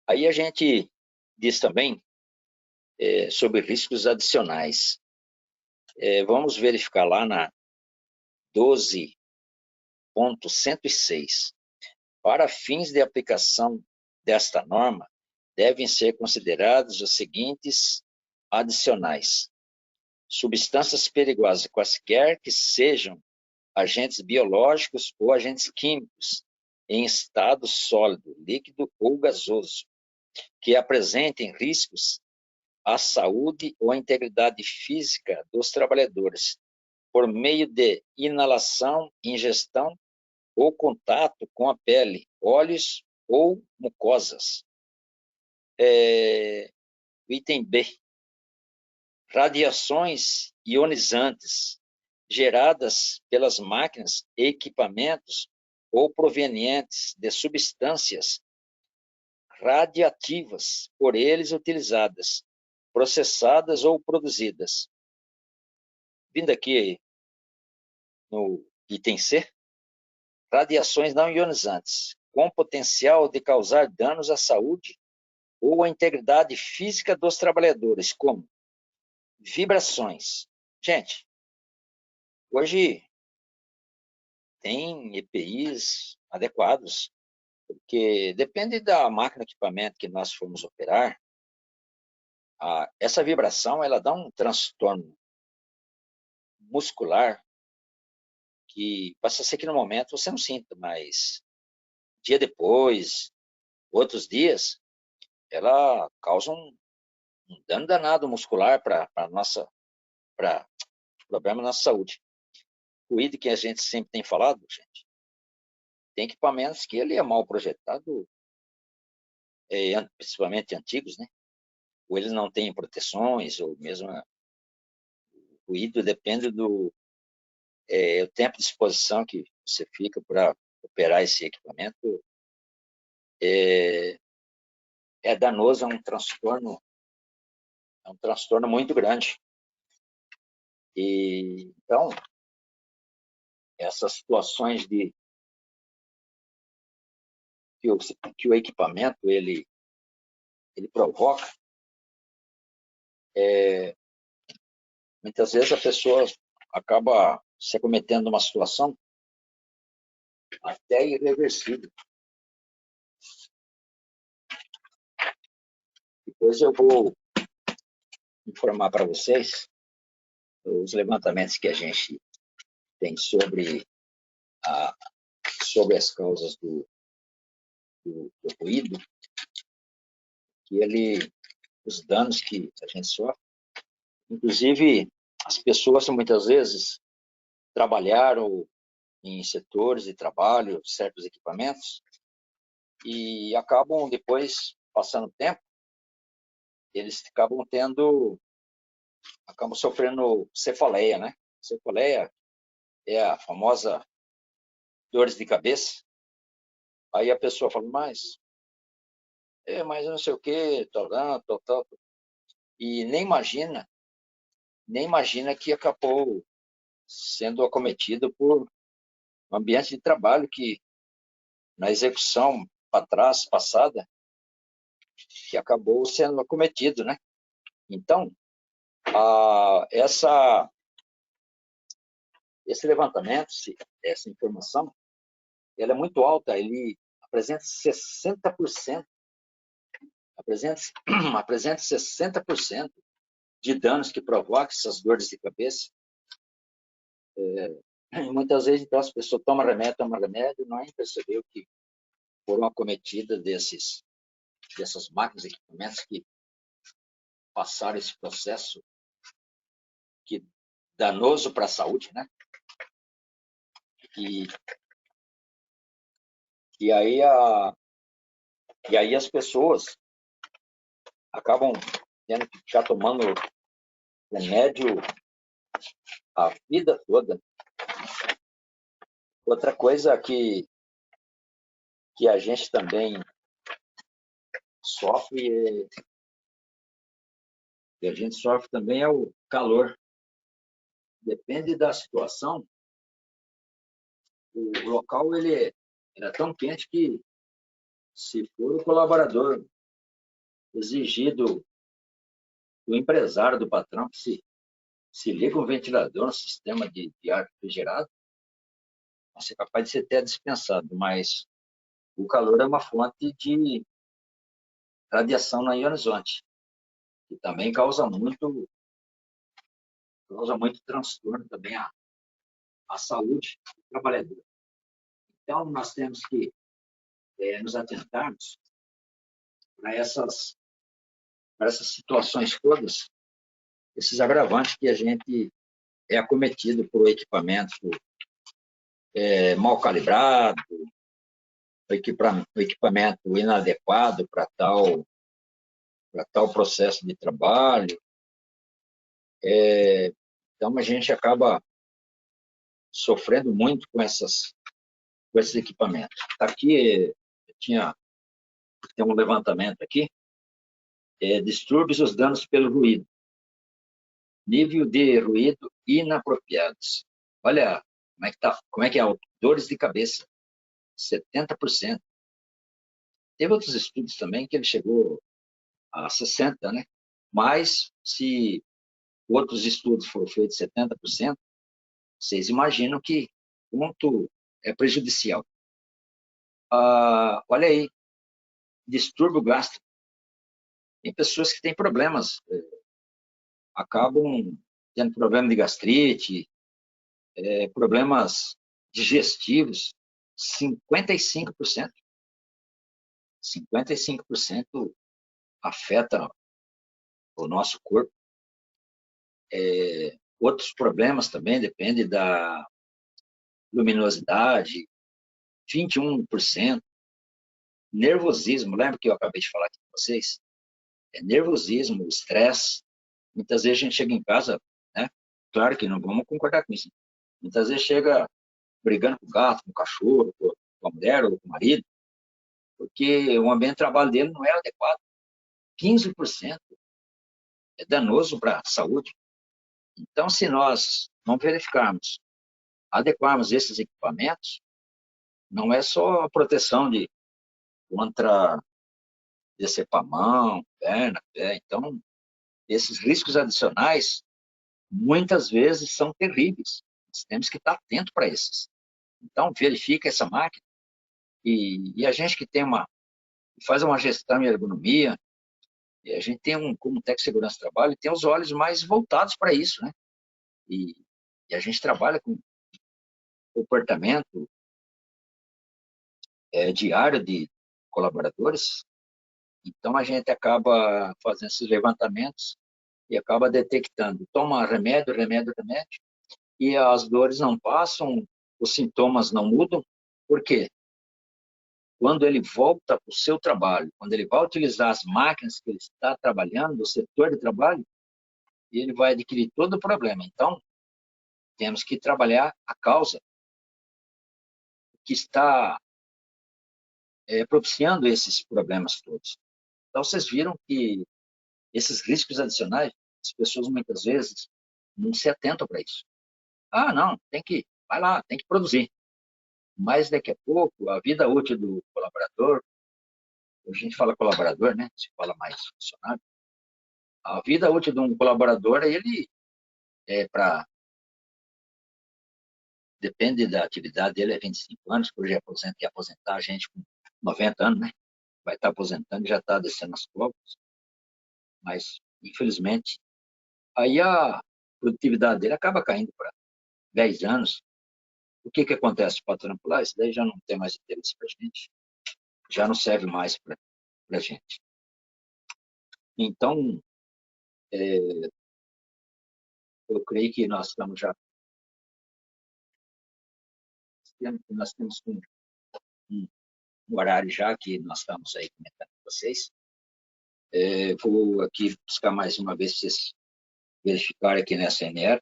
Aí a gente diz também sobre riscos adicionais. Vamos verificar lá na 12.106. Para fins de aplicação desta norma, devem ser considerados os seguintes adicionais: substâncias perigosas, quaisquer que sejam agentes biológicos ou agentes químicos, em estado sólido, líquido ou gasoso, que apresentem riscos à saúde ou à integridade física dos trabalhadores, por meio de inalação, ingestão ou contato com a pele, olhos ou mucosas. Item B. Radiações ionizantes geradas pelas máquinas e equipamentos ou provenientes de substâncias radioativas por eles utilizadas, processadas ou produzidas. Vindo aqui no item C, radiações não ionizantes, com potencial de causar danos à saúde ou à integridade física dos trabalhadores, como vibrações. Gente, hoje tem EPIs adequados, porque depende da máquina de equipamento que nós formos operar, essa vibração ela dá um transtorno muscular que passa a ser que no momento você não sinta, mas dia depois, outros dias, ela causa um dano danado muscular para problema na nossa saúde. O ID que a gente sempre tem falado, gente, tem equipamentos que ele é mal projetado, principalmente antigos, né? Ou eles não têm proteções, ou mesmo o ruído depende do o tempo de exposição que você fica para operar esse equipamento. É danoso, é um transtorno muito grande. E então essas situações que o equipamento ele provoca, muitas vezes a pessoa acaba se cometendo uma situação até irreversível. Depois eu vou informar para vocês os levantamentos que a gente tem sobre as causas do ruído, os danos que a gente sofre. Inclusive, as pessoas muitas vezes trabalharam em setores de trabalho, certos equipamentos, e acabam depois, passando tempo, eles acabam sofrendo cefaleia, né? Cefaleia é a famosa dores de cabeça. Aí a pessoa fala, mas não sei o quê, tal. E nem imagina que acabou sendo acometido por um ambiente de trabalho que, na execução passada, que acabou sendo acometido, né? Então, esse levantamento, essa informação, ela é muito alta, ele apresenta 60%, apresenta 60% de danos que provocam essas dores de cabeça. Muitas vezes, então, as pessoas tomam remédio, e não percebeu que foram acometidas dessas máquinas e equipamentos que passaram esse processo que danoso para a saúde, né? E, e, aí, e aí as pessoas acabam tendo que ficar tomando remédio a vida toda. Outra coisa que a gente também sofre, que a gente sofre também é o calor. Depende da situação, o local ele é tão quente que, se for o colaborador exigido do empresário, do patrão, que se liga um ventilador no sistema de ar refrigerado, você é capaz de ser até dispensado, mas o calor é uma fonte de radiação não ionizante, que também causa muito transtorno também à saúde do trabalhador. Então, nós temos que nos atentarmos para essas situações todas, esses agravantes que a gente é acometido por equipamento mal calibrado, o equipamento inadequado para tal processo de trabalho. Então, a gente acaba sofrendo muito com esses equipamentos. Aqui, tem um levantamento aqui, distúrbios os danos pelo ruído. Nível de ruído inapropriados. Olha como é que é, dores de cabeça, 70%. Teve outros estudos também que ele chegou a 60%, né? Mas, se outros estudos foram feitos 70%, vocês imaginam que quanto é prejudicial. Olha aí, distúrbio gástrico. Tem pessoas que têm problemas, acabam tendo problema de gastrite, problemas digestivos, 55%. 55% afeta o nosso corpo. Outros problemas também dependem da luminosidade, 21%. Nervosismo, lembra que eu acabei de falar aqui com vocês? Nervosismo, estresse. Muitas vezes a gente chega em casa, né? Claro que não vamos concordar com isso. Muitas vezes chega brigando com o gato, com o cachorro, com a mulher ou com o marido, porque o ambiente de trabalho dele não é adequado. 15% é danoso para a saúde. Então, se nós não verificarmos, adequarmos esses equipamentos, não é só a proteção contra decepamão, perna, pé. Então, esses riscos adicionais, muitas vezes, são terríveis. Nós temos que estar atento para esses. Então, verifica essa máquina e a gente que faz uma gestão em ergonomia, e a gente tem como técnico de segurança do trabalho, tem os olhos mais voltados para isso, né? E a gente trabalha com comportamento diário de colaboradores, então a gente acaba fazendo esses levantamentos e acaba detectando, toma remédio, remédio, remédio, e as dores não passam, os sintomas não mudam. Por quê? Quando ele volta para o seu trabalho, quando ele vai utilizar as máquinas que ele está trabalhando, o setor de trabalho, ele vai adquirir todo o problema. Então, temos que trabalhar a causa que está propiciando esses problemas todos. Então, vocês viram que esses riscos adicionais, as pessoas muitas vezes não se atentam para isso. Não, vai lá, tem que produzir. Mas daqui a pouco, a vida útil do colaborador, a gente fala colaborador, né? Se fala mais funcionário. A vida útil de um colaborador, ele depende da atividade dele, é 25 anos, hoje quer aposentar a gente com 90 anos, né? Vai estar aposentando e já está descendo as cobras. Mas, infelizmente, aí a produtividade dele acaba caindo para 10 anos. O que acontece? O patrão fala, isso daí já não tem mais interesse para a gente, já não serve mais para a gente. Então, eu creio que nós estamos já nós temos um horário já que nós estamos aí comentando com vocês. Vou aqui buscar mais uma vez para vocês verificarem aqui nessa NR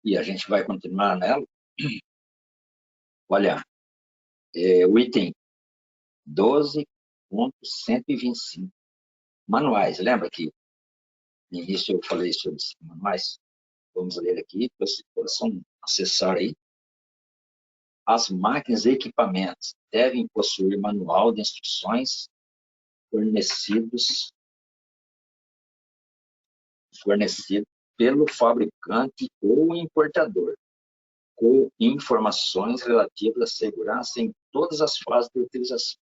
e a gente vai continuar nela. Olha, o item 12.125, manuais. Lembra que no início eu falei sobre os manuais? Vamos ler aqui, para vocês possam acessar aí. As máquinas e equipamentos devem possuir manual de instruções fornecido pelo fabricante ou importador, com informações relativas à segurança em todas as fases de utilização.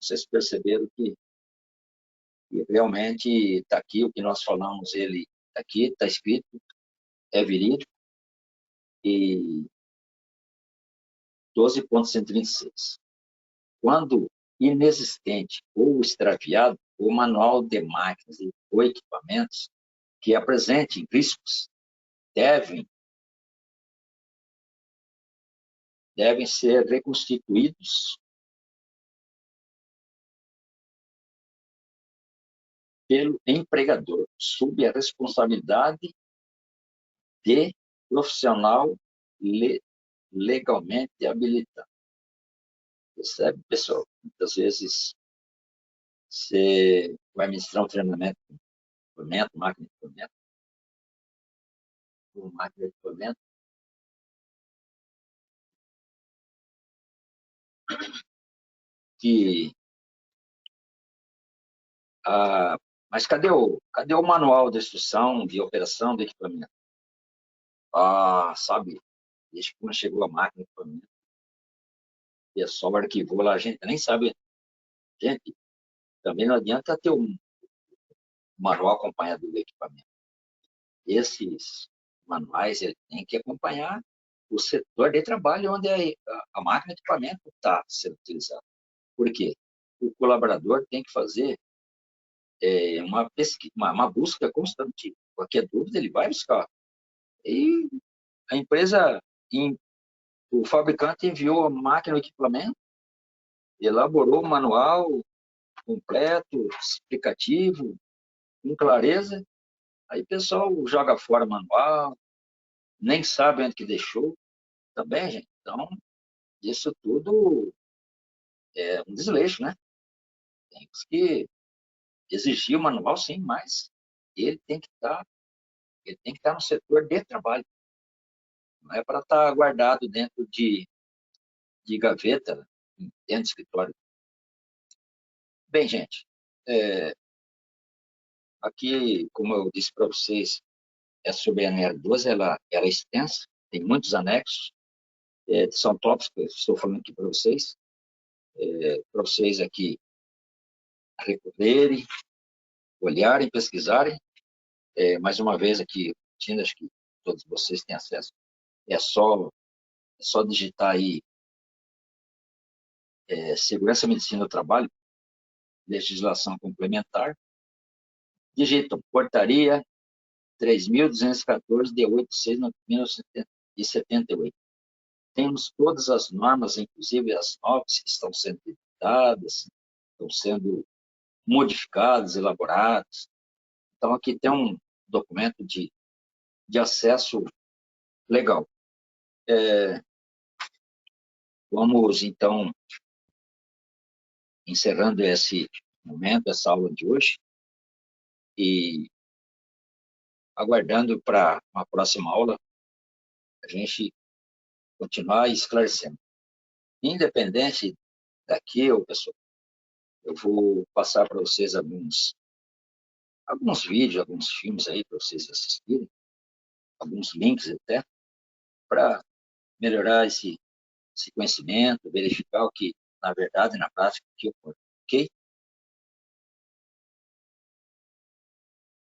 Vocês perceberam que realmente está aqui o que nós falamos, ele está aqui, está escrito, é verídico, e 12.126. Quando inexistente ou extraviado, o manual de máquinas ou equipamentos que apresentem riscos devem ser reconstituídos pelo empregador, sob a responsabilidade de profissional legalmente habilitado. Percebe, pessoal? Muitas vezes você vai ministrar um treinamento com equipamento, máquina de equipamento, que mas cadê o manual de instrução de operação do equipamento? Sabe, desde quando chegou a máquina de equipamento, o pessoal arquivou lá, a gente nem sabe. Gente, também não adianta ter um manual acompanhado do equipamento. Esses manuais ele tem que acompanhar o setor de trabalho onde a máquina de equipamento está sendo utilizada. Por quê? O colaborador tem que fazer uma pesquisa, uma busca constante. Qualquer dúvida ele vai buscar. E a empresa, o fabricante enviou a máquina, o equipamento, elaborou o manual completo, explicativo, com clareza. Aí o pessoal joga fora o manual, nem sabe onde que deixou. Também, gente. Então, isso tudo é um desleixo, né? Temos que exigir o manual, sim, mas ele tem que estar no setor de trabalho. Não é para estar guardado dentro de gaveta, dentro do escritório. Bem, gente, aqui, como eu disse para vocês, é sobre a NR12, ela é extensa, tem muitos anexos, são tópicos que eu estou falando aqui para vocês aqui recorrerem, olharem, pesquisarem. Mais uma vez aqui, acho que todos vocês têm acesso, é só digitar aí Segurança e Medicina do Trabalho, legislação complementar, digitam portaria 3.214 de 8 de 6 de 1978. Temos todas as normas, inclusive as novas que estão sendo editadas, estão sendo modificadas, elaboradas. Então, aqui tem um documento de acesso legal. Vamos, então, encerrando esse momento, essa aula de hoje, e aguardando para uma próxima aula, a gente continuar esclarecendo. Independente daqui, pessoal, eu vou passar para vocês alguns vídeos, alguns filmes aí para vocês assistirem, alguns links até, para melhorar esse conhecimento, verificar o que, na verdade, na prática, o que ocorre. Ok?